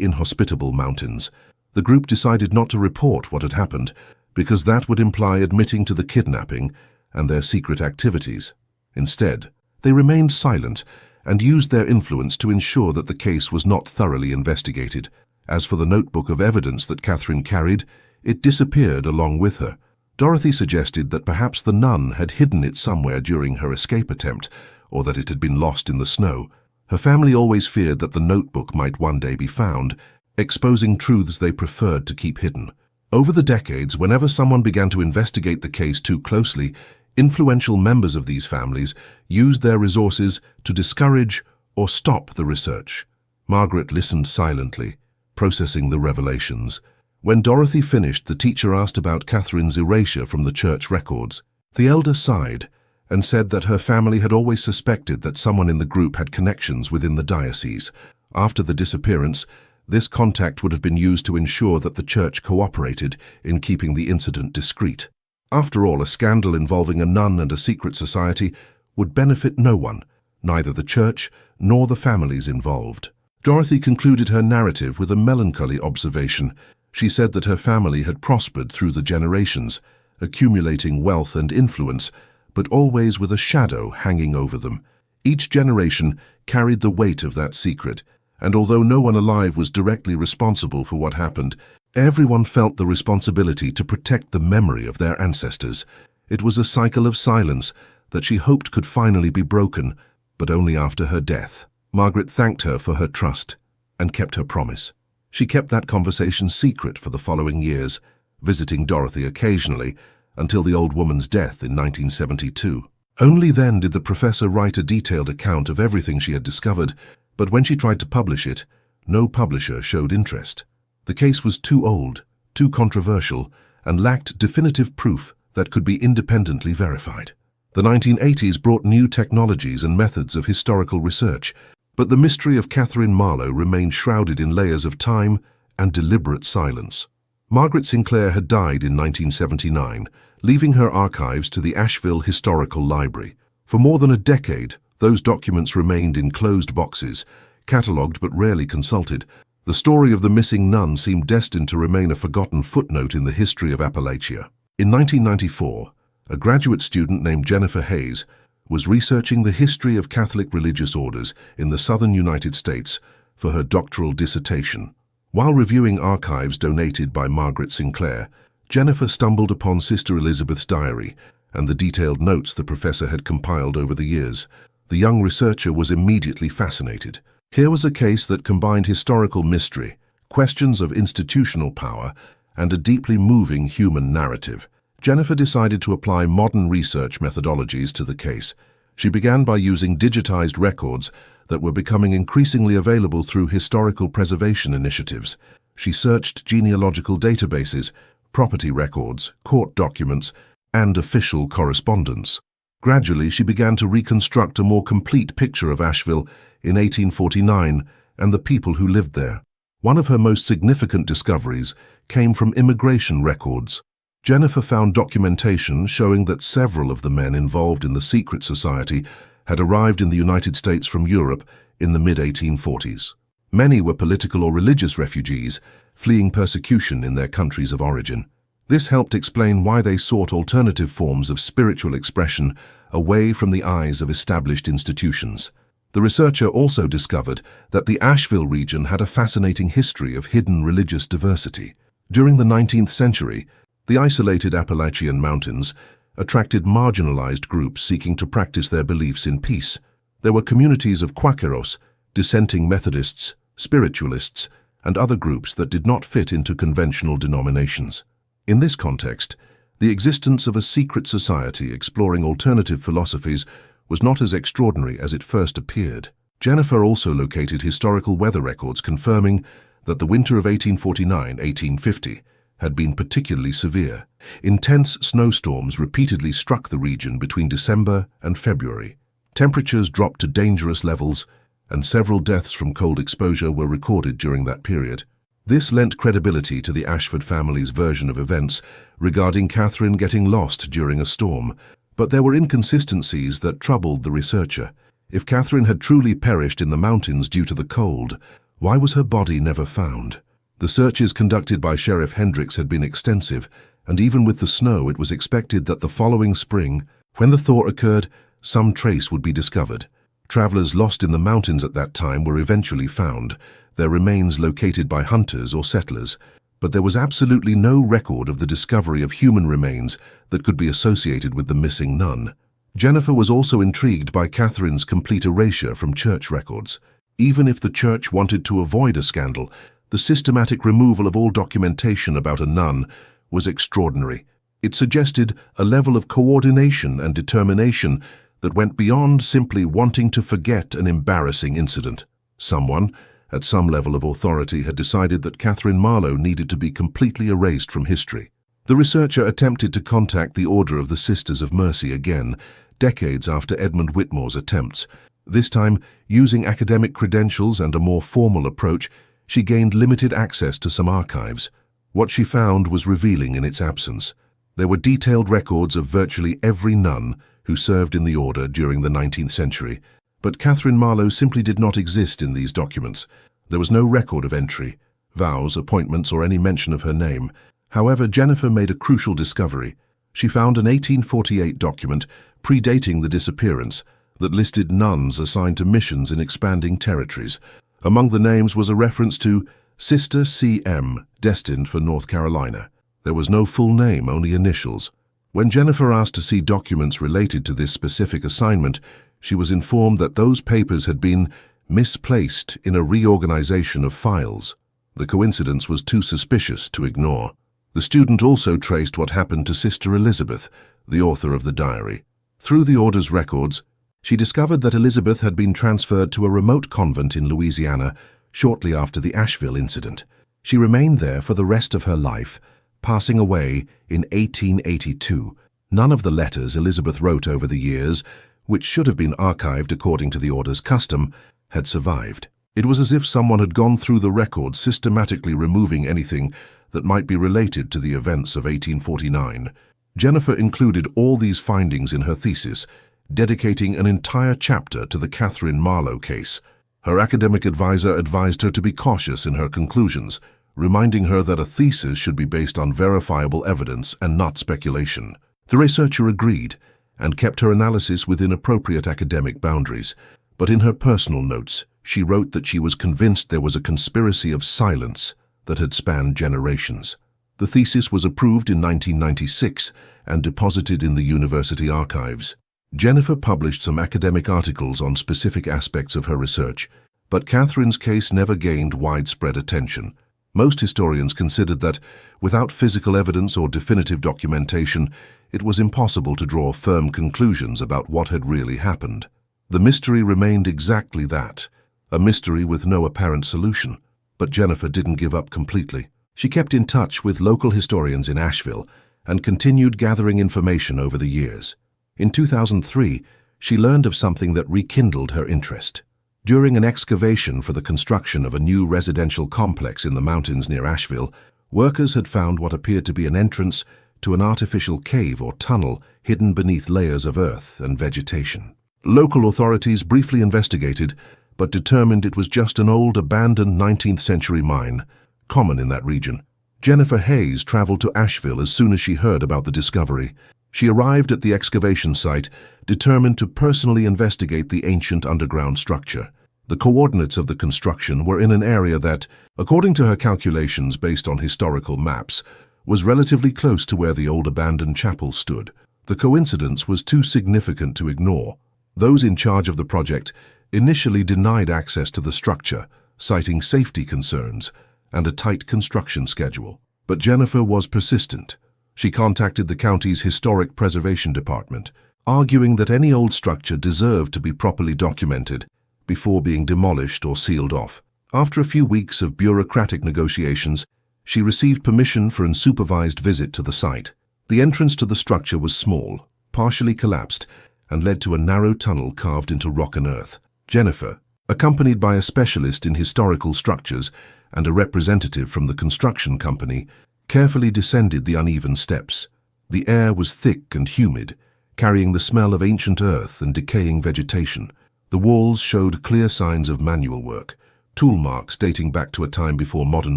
inhospitable mountains. The group decided not to report what had happened, because that would imply admitting to the kidnapping and their secret activities. Instead, they remained silent and used their influence to ensure that the case was not thoroughly investigated. As for the notebook of evidence that Catherine carried, it disappeared along with her. Dorothy suggested that perhaps the nun had hidden it somewhere during her escape attempt, or that it had been lost in the snow. Her family always feared that the notebook might one day be found, exposing truths they preferred to keep hidden. Over the decades, whenever someone began to investigate the case too closely, influential members of these families used their resources to discourage or stop the research. Margaret listened silently, processing the revelations. When Dorothy finished, the teacher asked about Catherine's erasure from the church records. The elder sighed and said that her family had always suspected that someone in the group had connections within the diocese. After the disappearance, this contact would have been used to ensure that the church cooperated in keeping the incident discreet. After all, a scandal involving a nun and a secret society would benefit no one, neither the church nor the families involved. Dorothy concluded her narrative with a melancholy observation. She said that her family had prospered through the generations, accumulating wealth and influence, but always with a shadow hanging over them. Each generation carried the weight of that secret, and although no one alive was directly responsible for what happened, everyone felt the responsibility to protect the memory of their ancestors. It was a cycle of silence that she hoped could finally be broken, but only after her death. Margaret thanked her for her trust and kept her promise. She kept that conversation secret for the following years, visiting Dorothy occasionally, until the old woman's death in 1972. Only then did the professor write a detailed account of everything she had discovered, but when she tried to publish it, no publisher showed interest. The case was too old, too controversial, and lacked definitive proof that could be independently verified. The 1980s brought new technologies and methods of historical research, but the mystery of Catherine Marlowe remained shrouded in layers of time and deliberate silence. Margaret Sinclair had died in 1979, leaving her archives to the Asheville Historical Library. For more than a decade, those documents remained in closed boxes, catalogued but rarely consulted. The story of the missing nun seemed destined to remain a forgotten footnote in the history of Appalachia. In 1994, a graduate student named Jennifer Hayes was researching the history of Catholic religious orders in the southern United States for her doctoral dissertation. While reviewing archives donated by Margaret Sinclair, Jennifer stumbled upon Sister Elizabeth's diary and the detailed notes the professor had compiled over the years. The young researcher was immediately fascinated. Here was a case that combined historical mystery, questions of institutional power, and a deeply moving human narrative. Jennifer decided to apply modern research methodologies to the case. She began by using digitized records that were becoming increasingly available through historical preservation initiatives. She searched genealogical databases, property records, court documents, and official correspondence. Gradually, she began to reconstruct a more complete picture of Asheville in 1849 and the people who lived there. One of her most significant discoveries came from immigration records. Jennifer found documentation showing that several of the men involved in the secret society had arrived in the United States from Europe in the mid-1840s. Many were political or religious refugees, fleeing persecution in their countries of origin. This helped explain why they sought alternative forms of spiritual expression away from the eyes of established institutions. The researcher also discovered that the Asheville region had a fascinating history of hidden religious diversity. During the 19th century, the isolated Appalachian Mountains attracted marginalized groups seeking to practice their beliefs in peace. There were communities of Quakeros, dissenting Methodists, spiritualists, and other groups that did not fit into conventional denominations. In this context, the existence of a secret society exploring alternative philosophies was not as extraordinary as it first appeared. Jennifer also located historical weather records confirming that the winter of 1849-1850 had been particularly severe. Intense snowstorms repeatedly struck the region between December and February. Temperatures dropped to dangerous levels, and several deaths from cold exposure were recorded during that period. This lent credibility to the Ashford family's version of events regarding Catherine getting lost during a storm. But there were inconsistencies that troubled the researcher. If Catherine had truly perished in the mountains due to the cold, why was her body never found? The searches conducted by Sheriff Hendricks had been extensive, and even with the snow it was expected that the following spring, when the thaw occurred, some trace would be discovered. Travelers lost in the mountains at that time were eventually found, their remains located by hunters or settlers, but there was absolutely no record of the discovery of human remains that could be associated with the missing nun. Jennifer was also intrigued by Catherine's complete erasure from church records. Even if the church wanted to avoid a scandal, the systematic removal of all documentation about a nun was extraordinary. It suggested a level of coordination and determination that went beyond simply wanting to forget an embarrassing incident. Someone, at some level of authority, had decided that Catherine Marlowe needed to be completely erased from history. The researcher attempted to contact the Order of the Sisters of Mercy again, decades after Edmund Whitmore's attempts. This time, using academic credentials and a more formal approach, she gained limited access to some archives. What she found was revealing in its absence. There were detailed records of virtually every nun who served in the order during the 19th century, but Catherine Marlowe simply did not exist in these documents. There was no record of entry, vows, appointments, or any mention of her name. However, Jennifer made a crucial discovery. She found an 1848 document predating the disappearance that listed nuns assigned to missions in expanding territories. Among the names was a reference to Sister C.M., destined for North Carolina. There was no full name, only initials. When Jennifer asked to see documents related to this specific assignment, she was informed that those papers had been misplaced in a reorganization of files. The coincidence was too suspicious to ignore. The student also traced what happened to Sister Elizabeth, the author of the diary. Through the order's records, she discovered that Elizabeth had been transferred to a remote convent in Louisiana shortly after the Asheville incident. She remained there for the rest of her life, passing away in 1882. None of the letters Elizabeth wrote over the years, which should have been archived according to the order's custom, had survived. It was as if someone had gone through the records, systematically removing anything that might be related to the events of 1849. Jennifer included all these findings in her thesis, dedicating an entire chapter to the Catherine Marlowe case. Her academic advisor advised her to be cautious in her conclusions, reminding her that a thesis should be based on verifiable evidence and not speculation. The researcher agreed and kept her analysis within appropriate academic boundaries, but in her personal notes, she wrote that she was convinced there was a conspiracy of silence that had spanned generations. The thesis was approved in 1996 and deposited in the university archives. Jennifer published some academic articles on specific aspects of her research, but Catherine's case never gained widespread attention. Most historians considered that, without physical evidence or definitive documentation, it was impossible to draw firm conclusions about what had really happened. The mystery remained exactly that, a mystery with no apparent solution. But Jennifer didn't give up completely. She kept in touch with local historians in Asheville and continued gathering information over the years. In 2003, she learned of something that rekindled her interest. During an excavation for the construction of a new residential complex in the mountains near Asheville, workers had found what appeared to be an entrance to an artificial cave or tunnel hidden beneath layers of earth and vegetation. Local authorities briefly investigated, but determined it was just an old, abandoned 19th century mine, common in that region. Jennifer Hayes traveled to Asheville as soon as she heard about the discovery. She arrived at the excavation site, determined to personally investigate the ancient underground structure. The coordinates of the construction were in an area that, according to her calculations based on historical maps, was relatively close to where the old abandoned chapel stood. The coincidence was too significant to ignore. Those in charge of the project initially denied access to the structure, citing safety concerns and a tight construction schedule. But Jennifer was persistent. She contacted the county's Historic Preservation Department, arguing that any old structure deserved to be properly documented before being demolished or sealed off. After a few weeks of bureaucratic negotiations, she received permission for an unsupervised visit to the site. The entrance to the structure was small, partially collapsed, and led to a narrow tunnel carved into rock and earth. Jennifer, Accompanied by a specialist in historical structures and a representative from the construction company, carefully descended the uneven steps. The air was thick and humid, carrying the smell of ancient earth and decaying vegetation. The walls showed clear signs of manual work, tool marks dating back to a time before modern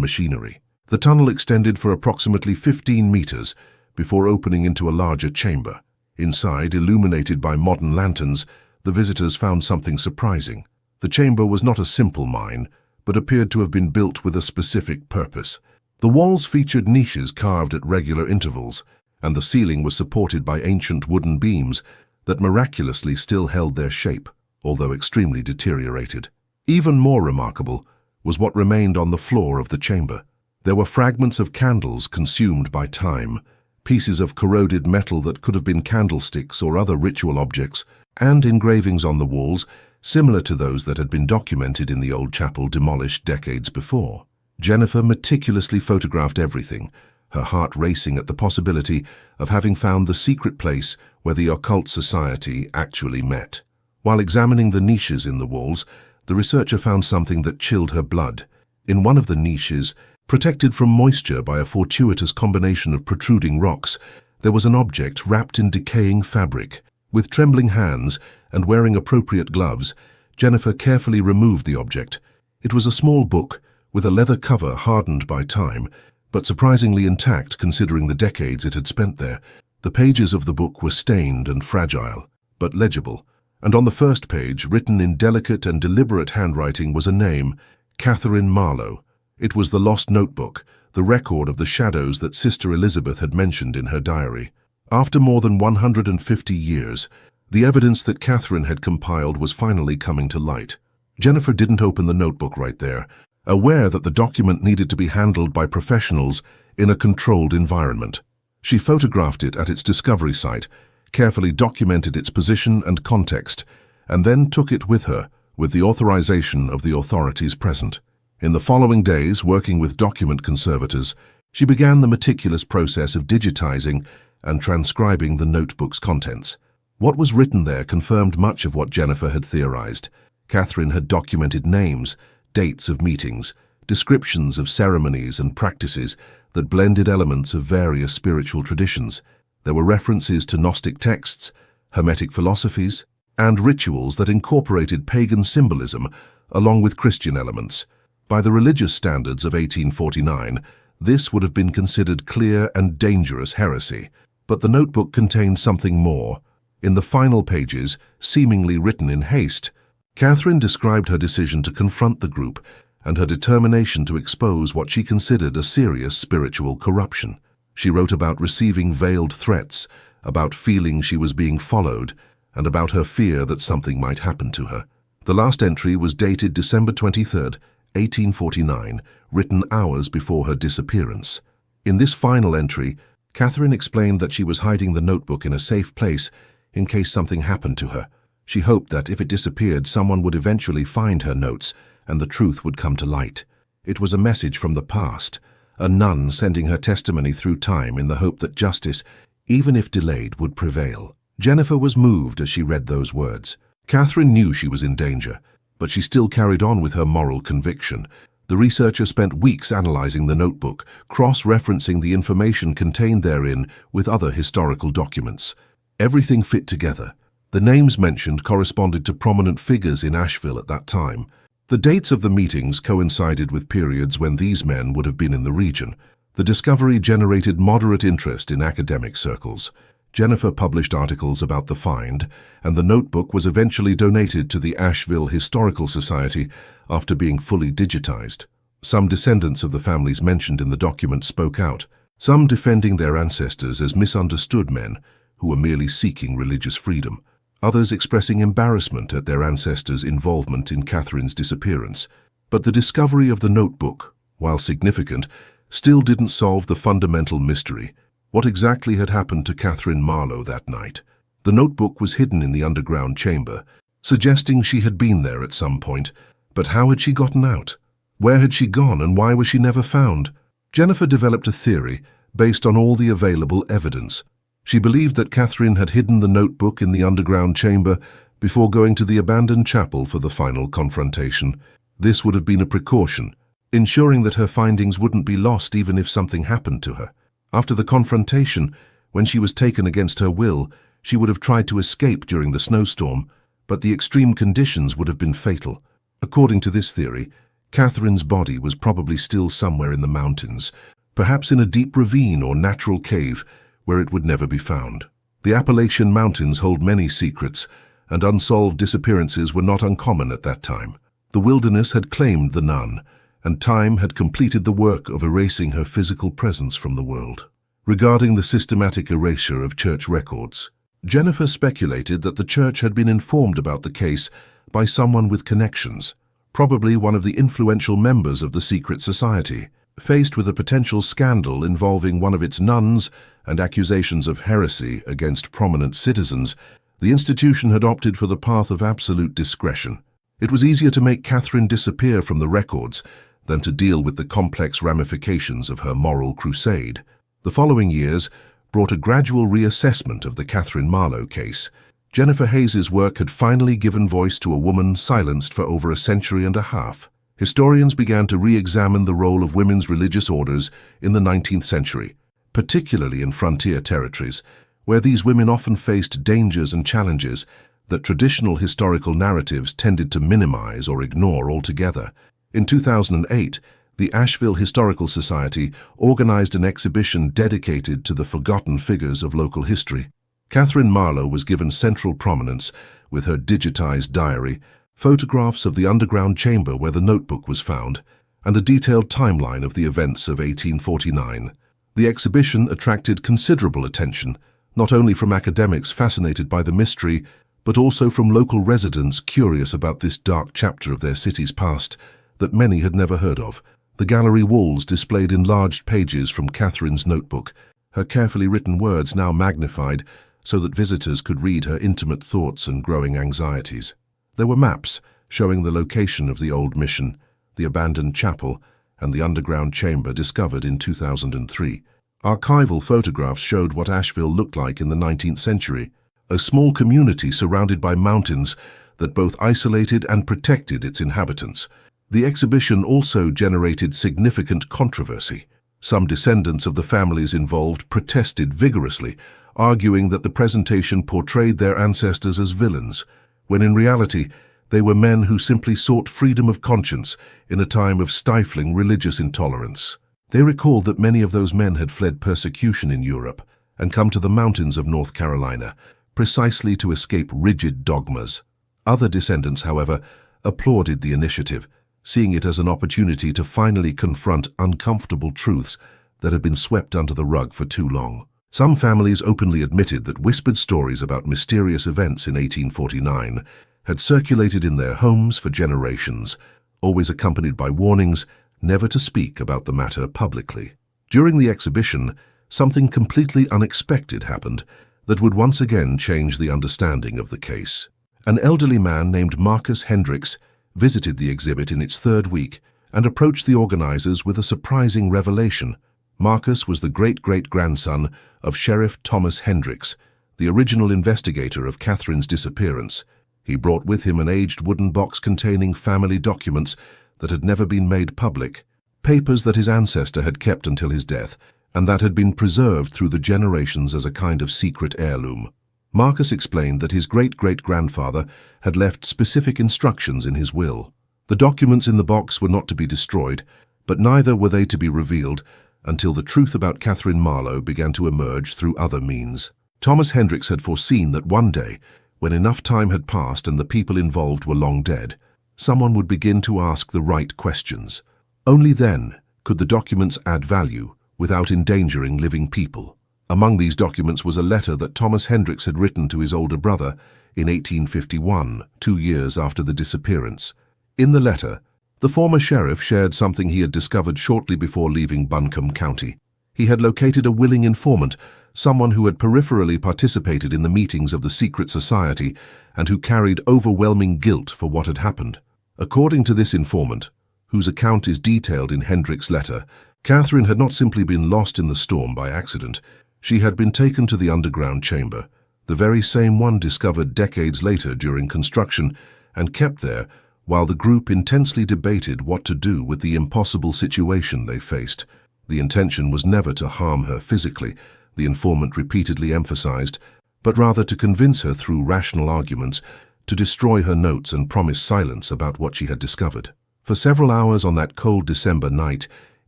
machinery. The tunnel extended for approximately 15 meters before opening into a larger chamber. Inside, illuminated by modern lanterns, the visitors found something surprising. The chamber was not a simple mine, but appeared to have been built with a specific purpose. The walls featured niches carved at regular intervals, and the ceiling was supported by ancient wooden beams that miraculously still held their shape, although extremely deteriorated. Even more remarkable was what remained on the floor of the chamber. There were fragments of candles consumed by time, pieces of corroded metal that could have been candlesticks or other ritual objects, and engravings on the walls similar to those that had been documented in the old chapel demolished decades before. Jennifer meticulously photographed everything, her heart racing at the possibility of having found the secret place where the occult society actually met. While examining the niches in the walls, the researcher found something that chilled her blood. In one of the niches, protected from moisture by a fortuitous combination of protruding rocks, there was an object wrapped in decaying fabric. With trembling hands and wearing appropriate gloves, Jennifer carefully removed the object. It was a small book with a leather cover hardened by time, but surprisingly intact considering the decades it had spent there. The pages of the book were stained and fragile, but legible, and on the first page, written in delicate and deliberate handwriting, was a name, Catherine Marlowe. It was the lost notebook, the record of the shadows that Sister Elizabeth had mentioned in her diary. After more than 150 years, the evidence that Catherine had compiled was finally coming to light. Jennifer didn't open the notebook right there, aware that the document needed to be handled by professionals in a controlled environment. She photographed it at its discovery site, carefully documented its position and context, and then took it with her, with the authorization of the authorities present. In the following days, working with document conservators, she began the meticulous process of digitizing and transcribing the notebook's contents. What was written there confirmed much of what Jennifer had theorized. Catherine had documented names, dates of meetings, descriptions of ceremonies and practices that blended elements of various spiritual traditions. There were references to Gnostic texts, Hermetic philosophies, and rituals that incorporated pagan symbolism along with Christian elements. By the religious standards of 1849, this would have been considered clear and dangerous heresy. But the notebook contained something more. In the final pages, seemingly written in haste, Catherine described her decision to confront the group and her determination to expose what she considered a serious spiritual corruption. She wrote about receiving veiled threats, about feeling she was being followed, and about her fear that something might happen to her. The last entry was dated December 23rd, 1849, written hours before her disappearance. In this final entry, Catherine explained that she was hiding the notebook in a safe place in case something happened to her. She hoped that if it disappeared, someone would eventually find her notes and the truth would come to light. It was a message from the past, a nun sending her testimony through time in the hope that justice, even if delayed, would prevail. Jennifer was moved as she read those words. Catherine knew she was in danger, but she still carried on with her moral conviction. The researcher spent weeks analyzing the notebook, cross-referencing the information contained therein with other historical documents. Everything fit together. The names mentioned corresponded to prominent figures in Asheville at that time. The dates of the meetings coincided with periods when these men would have been in the region. The discovery generated moderate interest in academic circles. Jennifer published articles about the find, and the notebook was eventually donated to the Asheville Historical Society after being fully digitized. Some descendants of the families mentioned in the document spoke out, some defending their ancestors as misunderstood men who were merely seeking religious freedom, others expressing embarrassment at their ancestors' involvement in Catherine's disappearance. But the discovery of the notebook, while significant, still didn't solve the fundamental mystery. What exactly had happened to Catherine Marlowe that night? The notebook was hidden in the underground chamber, suggesting she had been there at some point. But how had she gotten out? Where had she gone and why was she never found? Jennifer developed a theory based on all the available evidence. She believed that Catherine had hidden the notebook in the underground chamber before going to the abandoned chapel for the final confrontation. This would have been a precaution, ensuring that her findings wouldn't be lost even if something happened to her. After the confrontation, when she was taken against her will, she would have tried to escape during the snowstorm, but the extreme conditions would have been fatal. According to this theory, Catherine's body was probably still somewhere in the mountains, perhaps in a deep ravine or natural cave where it would never be found. The Appalachian Mountains hold many secrets, and unsolved disappearances were not uncommon at that time. The wilderness had claimed the nun, and time had completed the work of erasing her physical presence from the world. Regarding the systematic erasure of church records, Jennifer speculated that the church had been informed about the case by someone with connections, probably one of the influential members of the secret society. Faced with a potential scandal involving one of its nuns and accusations of heresy against prominent citizens, the institution had opted for the path of absolute discretion. It was easier to make Catherine disappear from the records than to deal with the complex ramifications of her moral crusade. The following years brought a gradual reassessment of the Catherine Marlowe case. Jennifer Hayes's work had finally given voice to a woman silenced for over a century and a half. Historians began to re-examine the role of women's religious orders in the 19th century, particularly in frontier territories, where these women often faced dangers and challenges that traditional historical narratives tended to minimize or ignore altogether. In 2008, the Asheville Historical Society organized an exhibition dedicated to the forgotten figures of local history. Catherine Marlowe was given central prominence with her digitized diary, photographs of the underground chamber where the notebook was found, and a detailed timeline of the events of 1849. The exhibition attracted considerable attention, not only from academics fascinated by the mystery, but also from local residents curious about this dark chapter of their city's past that many had never heard of. The gallery walls displayed enlarged pages from Catherine's notebook, her carefully written words now magnified so that visitors could read her intimate thoughts and growing anxieties. There were maps showing the location of the old mission, the abandoned chapel, and the underground chamber discovered in 2003. Archival photographs showed what Asheville looked like in the 19th century, a small community surrounded by mountains that both isolated and protected its inhabitants. The exhibition also generated significant controversy. Some descendants of the families involved protested vigorously, arguing that the presentation portrayed their ancestors as villains, when in reality they were men who simply sought freedom of conscience in a time of stifling religious intolerance. They recalled that many of those men had fled persecution in Europe and come to the mountains of North Carolina precisely to escape rigid dogmas. Other descendants, however, applauded the initiative, seeing it as an opportunity to finally confront uncomfortable truths that had been swept under the rug for too long. Some families openly admitted that whispered stories about mysterious events in 1849 had circulated in their homes for generations, always accompanied by warnings never to speak about the matter publicly. During the exhibition, something completely unexpected happened that would once again change the understanding of the case. An elderly man named Marcus Hendricks visited the exhibit in its third week and approached the organizers with a surprising revelation. Marcus was the great-great-grandson of Sheriff Thomas Hendricks, the original investigator of Catherine's disappearance. He brought with him an aged wooden box containing family documents that had never been made public, papers that his ancestor had kept until his death, and that had been preserved through the generations as a kind of secret heirloom. Marcus explained that his great-great-grandfather had left specific instructions in his will. The documents in the box were not to be destroyed, but neither were they to be revealed until the truth about Catherine Marlowe began to emerge through other means. Thomas Hendricks had foreseen that one day, when enough time had passed and the people involved were long dead, someone would begin to ask the right questions. Only then could the documents add value without endangering living people. Among these documents was a letter that Thomas Hendricks had written to his older brother in 1851, 2 years after the disappearance. In the letter, the former sheriff shared something he had discovered shortly before leaving Buncombe County. He had located a willing informant, someone who had peripherally participated in the meetings of the secret society and who carried overwhelming guilt for what had happened. According to this informant, whose account is detailed in Hendricks' letter, Catherine had not simply been lost in the storm by accident. She had been taken to the underground chamber, the very same one discovered decades later during construction, and kept there while the group intensely debated what to do with the impossible situation they faced. The intention was never to harm her physically, the informant repeatedly emphasized, but rather to convince her through rational arguments, to destroy her notes and promise silence about what she had discovered. For several hours on that cold December night,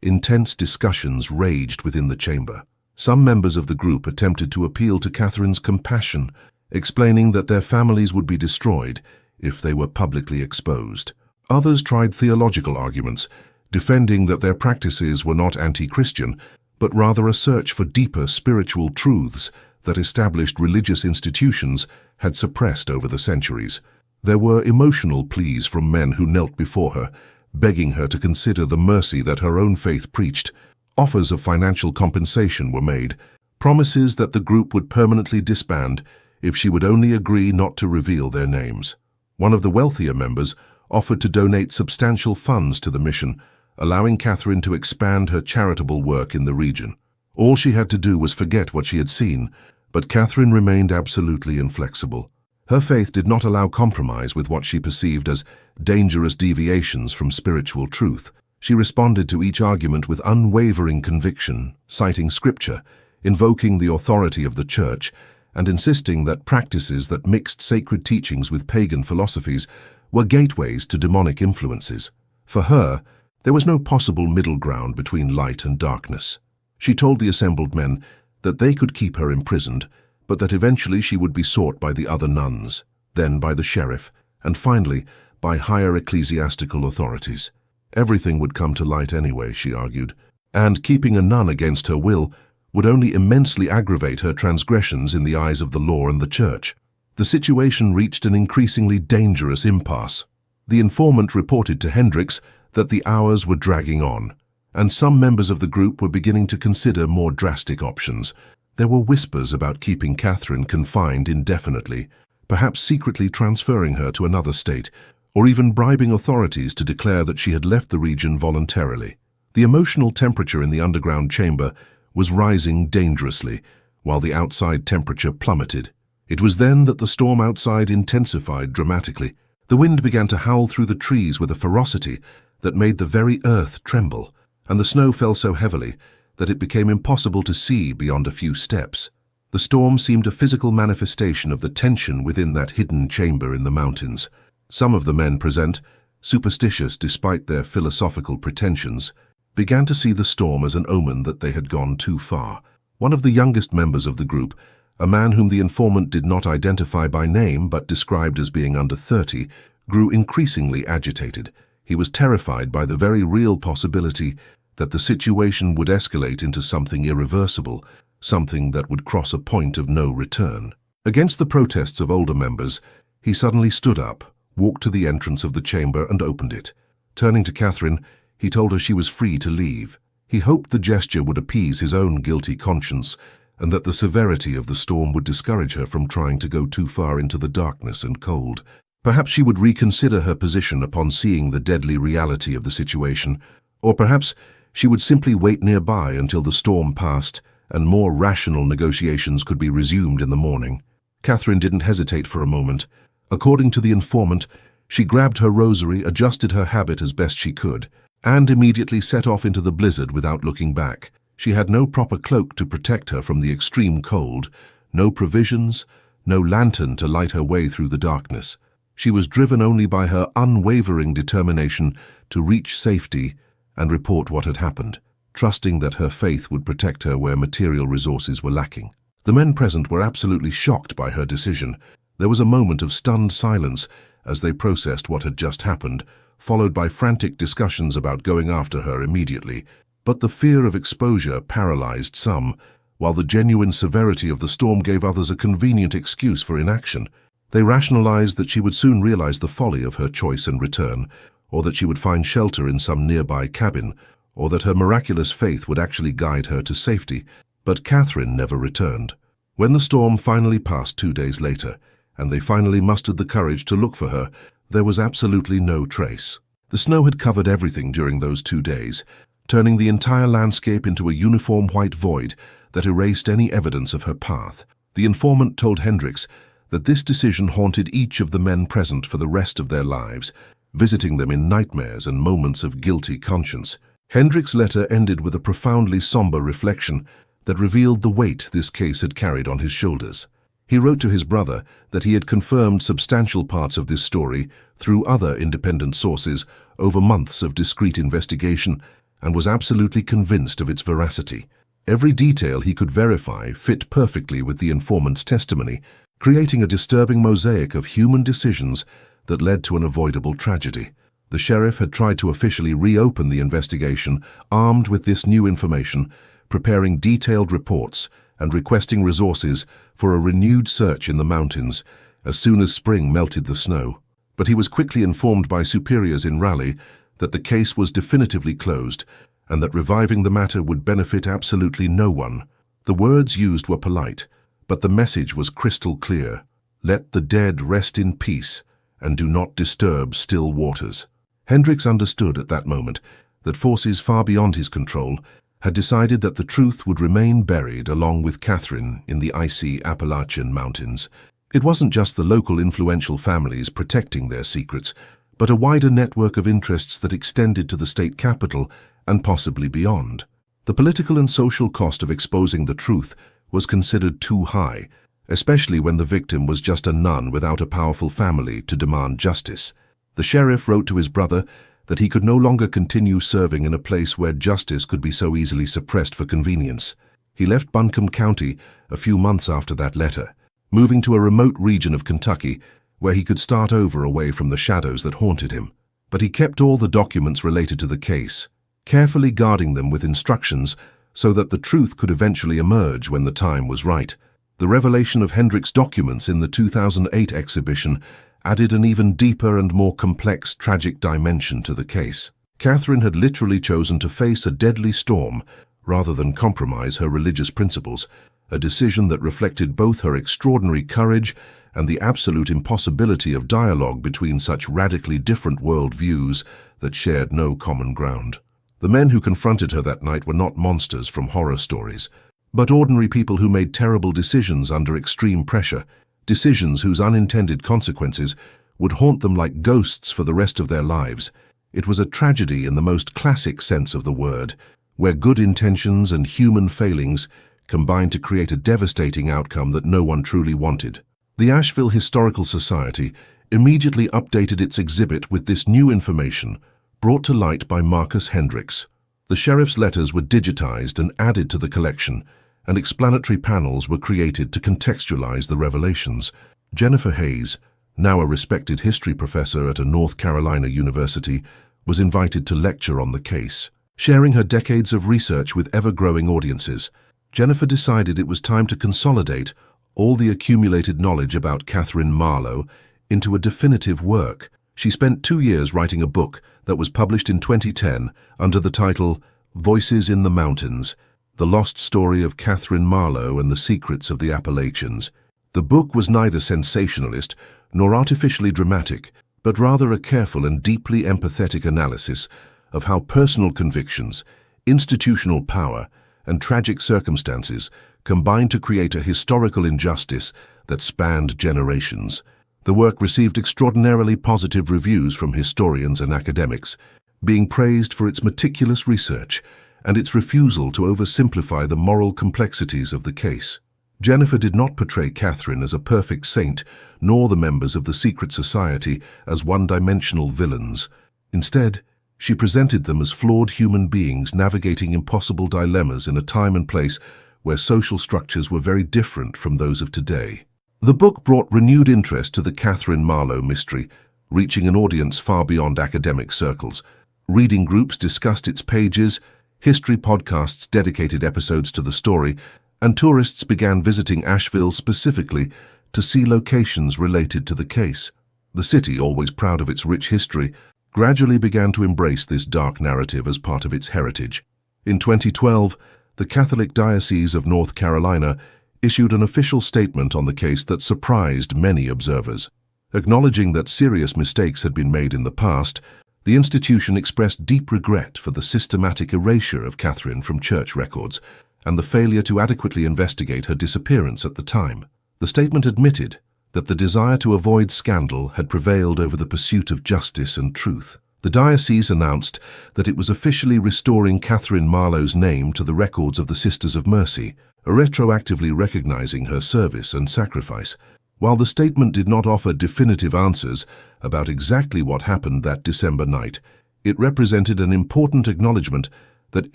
intense discussions raged within the chamber. Some members of the group attempted to appeal to Catherine's compassion, explaining that their families would be destroyed if they were publicly exposed. Others tried theological arguments, defending that their practices were not anti-Christian, but rather a search for deeper spiritual truths that established religious institutions had suppressed over the centuries. There were emotional pleas from men who knelt before her, begging her to consider the mercy that her own faith preached. Offers of financial compensation were made, promises that the group would permanently disband if she would only agree not to reveal their names. One of the wealthier members offered to donate substantial funds to the mission, allowing Catherine to expand her charitable work in the region. All she had to do was forget what she had seen, but Catherine remained absolutely inflexible. Her faith did not allow compromise with what she perceived as dangerous deviations from spiritual truth. She responded to each argument with unwavering conviction, citing scripture, invoking the authority of the church, and insisting that practices that mixed sacred teachings with pagan philosophies were gateways to demonic influences. For her, there was no possible middle ground between light and darkness. She told the assembled men that they could keep her imprisoned, but that eventually she would be sought by the other nuns, then by the sheriff, and finally by higher ecclesiastical authorities. Everything would come to light anyway, she argued, and keeping a nun against her will would only immensely aggravate her transgressions in the eyes of the law and the church. The situation reached an increasingly dangerous impasse. The informant reported to Hendricks that the hours were dragging on, and some members of the group were beginning to consider more drastic options. There were whispers about keeping Catherine confined indefinitely, perhaps secretly transferring her to another state, or even bribing authorities to declare that she had left the region voluntarily. The emotional temperature in the underground chamber was rising dangerously, while the outside temperature plummeted. It was then that the storm outside intensified dramatically. The wind began to howl through the trees with a ferocity that made the very earth tremble, and the snow fell so heavily that it became impossible to see beyond a few steps. The storm seemed a physical manifestation of the tension within that hidden chamber in the mountains. Some of the men present, superstitious despite their philosophical pretensions, began to see the storm as an omen that they had gone too far. One of the youngest members of the group, a man whom the informant did not identify by name but described as being under 30, grew increasingly agitated. He was terrified by the very real possibility that the situation would escalate into something irreversible, something that would cross a point of no return. Against the protests of older members, he suddenly stood up, walked to the entrance of the chamber and opened it. Turning to Catherine, he told her she was free to leave. He hoped the gesture would appease his own guilty conscience, and that the severity of the storm would discourage her from trying to go too far into the darkness and cold. Perhaps she would reconsider her position upon seeing the deadly reality of the situation, or perhaps she would simply wait nearby until the storm passed and more rational negotiations could be resumed in the morning. Catherine didn't hesitate for a moment. According to the informant, she grabbed her rosary, adjusted her habit as best she could, and immediately set off into the blizzard without looking back. She had no proper cloak to protect her from the extreme cold, no provisions, no lantern to light her way through the darkness. She was driven only by her unwavering determination to reach safety and report what had happened, trusting that her faith would protect her where material resources were lacking. The men present were absolutely shocked by her decision. There was a moment of stunned silence as they processed what had just happened, followed by frantic discussions about going after her immediately. But the fear of exposure paralyzed some, while the genuine severity of the storm gave others a convenient excuse for inaction. They rationalized that she would soon realize the folly of her choice and return, or that she would find shelter in some nearby cabin, or that her miraculous faith would actually guide her to safety. But Catherine never returned. When the storm finally passed 2 days later, and they finally mustered the courage to look for her, there was absolutely no trace. The snow had covered everything during those 2 days, turning the entire landscape into a uniform white void that erased any evidence of her path. The informant told Hendricks that this decision haunted each of the men present for the rest of their lives, visiting them in nightmares and moments of guilty conscience. Hendricks' letter ended with a profoundly somber reflection that revealed the weight this case had carried on his shoulders. He wrote to his brother that he had confirmed substantial parts of this story through other independent sources over months of discreet investigation and was absolutely convinced of its veracity. Every detail he could verify fit perfectly with the informant's testimony, creating a disturbing mosaic of human decisions that led to an avoidable tragedy. The sheriff had tried to officially reopen the investigation, armed with this new information, preparing detailed reports and requesting resources for a renewed search in the mountains as soon as spring melted the snow. But he was quickly informed by superiors in Raleigh that the case was definitively closed and that reviving the matter would benefit absolutely no one. The words used were polite, but the message was crystal clear. Let the dead rest in peace and do not disturb still waters. Hendricks understood at that moment that forces far beyond his control had decided that the truth would remain buried along with Catherine in the icy Appalachian mountains. It wasn't just the local influential families protecting their secrets, but a wider network of interests that extended to the state capital and possibly beyond. The political and social cost of exposing the truth was considered too high, especially when the victim was just a nun without a powerful family to demand justice. The sheriff wrote to his brother that he could no longer continue serving in a place where justice could be so easily suppressed for convenience. He left Buncombe County a few months after that letter, moving to a remote region of Kentucky where he could start over away from the shadows that haunted him. But he kept all the documents related to the case, carefully guarding them with instructions so that the truth could eventually emerge when the time was right. The revelation of Hendricks' documents in the 2008 exhibition added an even deeper and more complex tragic dimension to the case. Catherine had literally chosen to face a deadly storm rather than compromise her religious principles, a decision that reflected both her extraordinary courage and the absolute impossibility of dialogue between such radically different worldviews that shared no common ground. The men who confronted her that night were not monsters from horror stories, but ordinary people who made terrible decisions under extreme pressure, decisions whose unintended consequences would haunt them like ghosts for the rest of their lives. It was a tragedy in the most classic sense of the word, where good intentions and human failings combined to create a devastating outcome that no one truly wanted. The Asheville Historical Society immediately updated its exhibit with this new information, brought to light by Marcus Hendricks. The sheriff's letters were digitized and added to the collection, and explanatory panels were created to contextualize the revelations. Jennifer Hayes, now a respected history professor at a North Carolina university, was invited to lecture on the case. Sharing her decades of research with ever-growing audiences, Jennifer decided it was time to consolidate all the accumulated knowledge about Catherine Marlowe into a definitive work. She spent 2 years writing a book that was published in 2010 under the title Voices in the Mountains, The Lost Story of Catherine Marlowe and the Secrets of the Appalachians. The book was neither sensationalist nor artificially dramatic, but rather a careful and deeply empathetic analysis of how personal convictions, institutional power, and tragic circumstances combined to create a historical injustice that spanned generations. The work received extraordinarily positive reviews from historians and academics, being praised for its meticulous research and its refusal to oversimplify the moral complexities of the case. Jennifer did not portray Catherine as a perfect saint, nor the members of the secret society as one-dimensional villains. Instead, she presented them as flawed human beings navigating impossible dilemmas in a time and place where social structures were very different from those of today. The book brought renewed interest to the Catherine Marlowe mystery, reaching an audience far beyond academic circles. Reading groups discussed its pages, history podcasts dedicated episodes to the story, and tourists began visiting Asheville specifically to see locations related to the case. The city, always proud of its rich history, gradually began to embrace this dark narrative as part of its heritage. In 2012, the Catholic Diocese of North Carolina issued an official statement on the case that surprised many observers. Acknowledging that serious mistakes had been made in the past, the institution expressed deep regret for the systematic erasure of Catherine from church records and the failure to adequately investigate her disappearance at the time. The statement admitted that the desire to avoid scandal had prevailed over the pursuit of justice and truth. The diocese announced that it was officially restoring Catherine Marlowe's name to the records of the Sisters of Mercy, retroactively recognizing her service and sacrifice. While the statement did not offer definitive answers about exactly what happened that December night, it represented an important acknowledgement that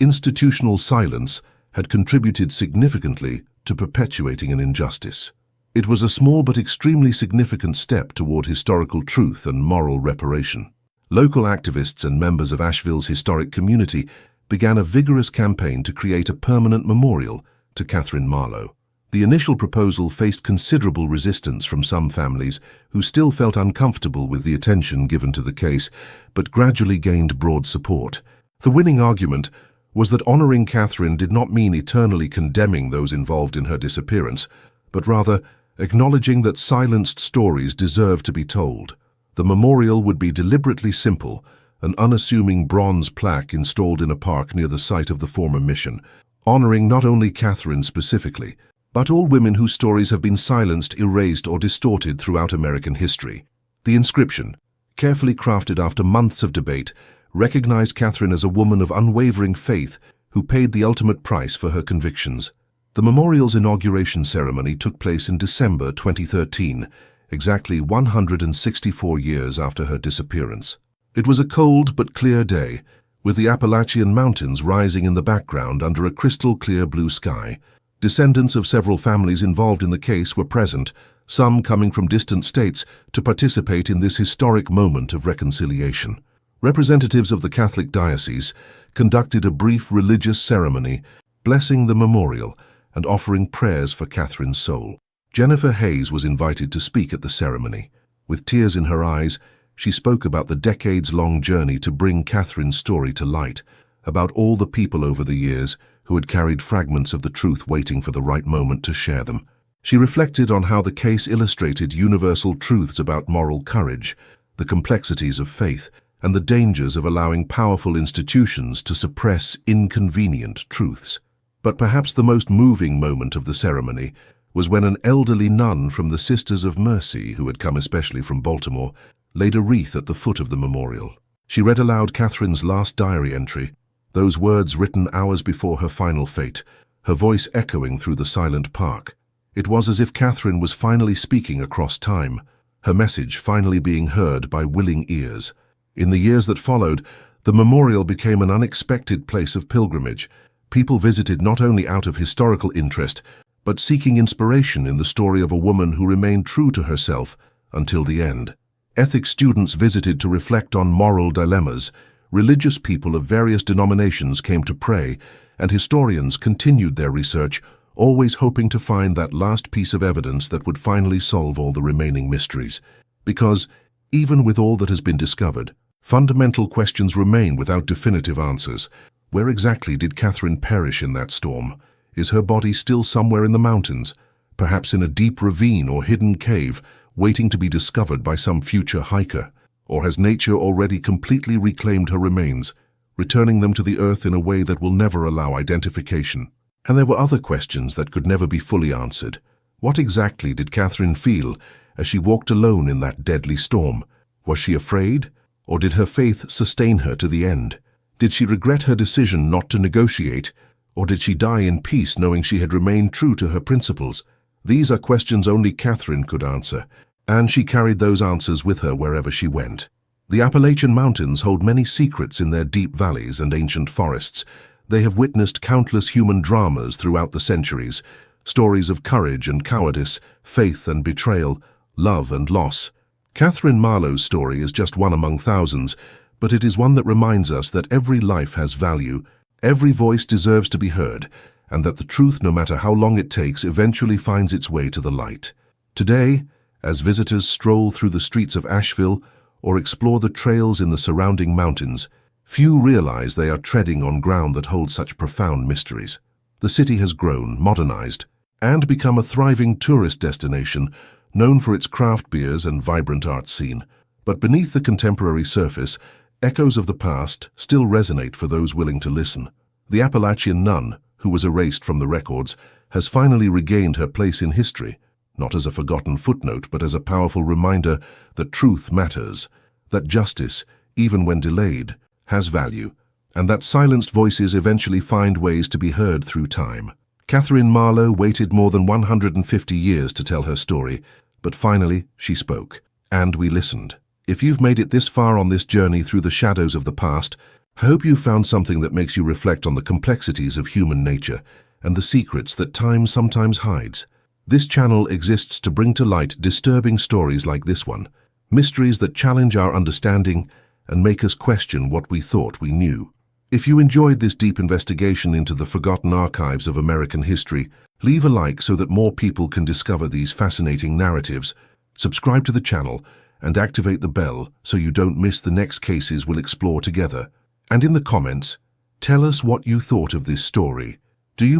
institutional silence had contributed significantly to perpetuating an injustice. It was a small but extremely significant step toward historical truth and moral reparation. Local activists and members of Asheville's historic community began a vigorous campaign to create a permanent memorial to Catherine Marlowe. The initial proposal faced considerable resistance from some families who still felt uncomfortable with the attention given to the case, but gradually gained broad support. The winning argument was that honoring Catherine did not mean eternally condemning those involved in her disappearance, but rather acknowledging that silenced stories deserve to be told. The memorial would be deliberately simple, an unassuming bronze plaque installed in a park near the site of the former mission, honoring not only Catherine specifically, but all women whose stories have been silenced, erased, or distorted throughout American history. The inscription, carefully crafted after months of debate, recognized Catherine as a woman of unwavering faith who paid the ultimate price for her convictions. The memorial's inauguration ceremony took place in December 2013, exactly 164 years after her disappearance. It was a cold but clear day, with the Appalachian Mountains rising in the background under a crystal-clear blue sky. Descendants of several families involved in the case were present, some coming from distant states to participate in this historic moment of reconciliation. Representatives of the Catholic diocese conducted a brief religious ceremony, blessing the memorial and offering prayers for Catherine's soul. Jennifer Hayes was invited to speak at the ceremony. With tears in her eyes, she spoke about the decades-long journey to bring Catherine's story to light, about all the people over the years who had carried fragments of the truth waiting for the right moment to share them. She reflected on how the case illustrated universal truths about moral courage, the complexities of faith, and the dangers of allowing powerful institutions to suppress inconvenient truths. But perhaps the most moving moment of the ceremony was when an elderly nun from the Sisters of Mercy, who had come especially from Baltimore, laid a wreath at the foot of the memorial. She read aloud Catherine's last diary entry, those words written hours before her final fate, her voice echoing through the silent park. It was as if Catherine was finally speaking across time, her message finally being heard by willing ears. In the years that followed, the memorial became an unexpected place of pilgrimage. People visited not only out of historical interest, but seeking inspiration in the story of a woman who remained true to herself until the end. Ethics students visited to reflect on moral dilemmas, religious people of various denominations came to pray, and historians continued their research, always hoping to find that last piece of evidence that would finally solve all the remaining mysteries. Because, even with all that has been discovered, fundamental questions remain without definitive answers. Where exactly did Catherine perish in that storm? Is her body still somewhere in the mountains, perhaps in a deep ravine or hidden cave, waiting to be discovered by some future hiker? Or has nature already completely reclaimed her remains, returning them to the earth in a way that will never allow identification? And there were other questions that could never be fully answered. What exactly did Catherine feel as she walked alone in that deadly storm? Was she afraid, or did her faith sustain her to the end? Did she regret her decision not to negotiate, or did she die in peace knowing she had remained true to her principles? These are questions only Catherine could answer, and she carried those answers with her wherever she went. The Appalachian Mountains hold many secrets in their deep valleys and ancient forests. They have witnessed countless human dramas throughout the centuries, stories of courage and cowardice, faith and betrayal, love and loss. Catherine Marlowe's story is just one among thousands, but it is one that reminds us that every life has value, every voice deserves to be heard, and that the truth, no matter how long it takes, eventually finds its way to the light. Today, as visitors stroll through the streets of Asheville or explore the trails in the surrounding mountains, few realize they are treading on ground that holds such profound mysteries. The city has grown, modernized, and become a thriving tourist destination known for its craft beers and vibrant art scene. But beneath the contemporary surface, echoes of the past still resonate for those willing to listen. The Appalachian nun, who was erased from the records, has finally regained her place in history, not as a forgotten footnote, but as a powerful reminder that truth matters, that justice, even when delayed, has value, and that silenced voices eventually find ways to be heard through time. Catherine Marlowe waited more than 150 years to tell her story, but finally she spoke, and we listened. If you've made it this far on this journey through the shadows of the past, I hope you found something that makes you reflect on the complexities of human nature and the secrets that time sometimes hides. This channel exists to bring to light disturbing stories like this one, mysteries that challenge our understanding and make us question what we thought we knew. If you enjoyed this deep investigation into the forgotten archives of American history, leave a like so that more people can discover these fascinating narratives. Subscribe to the channel and activate the bell so you don't miss the next cases we'll explore together. And in the comments, tell us what you thought of this story. Do you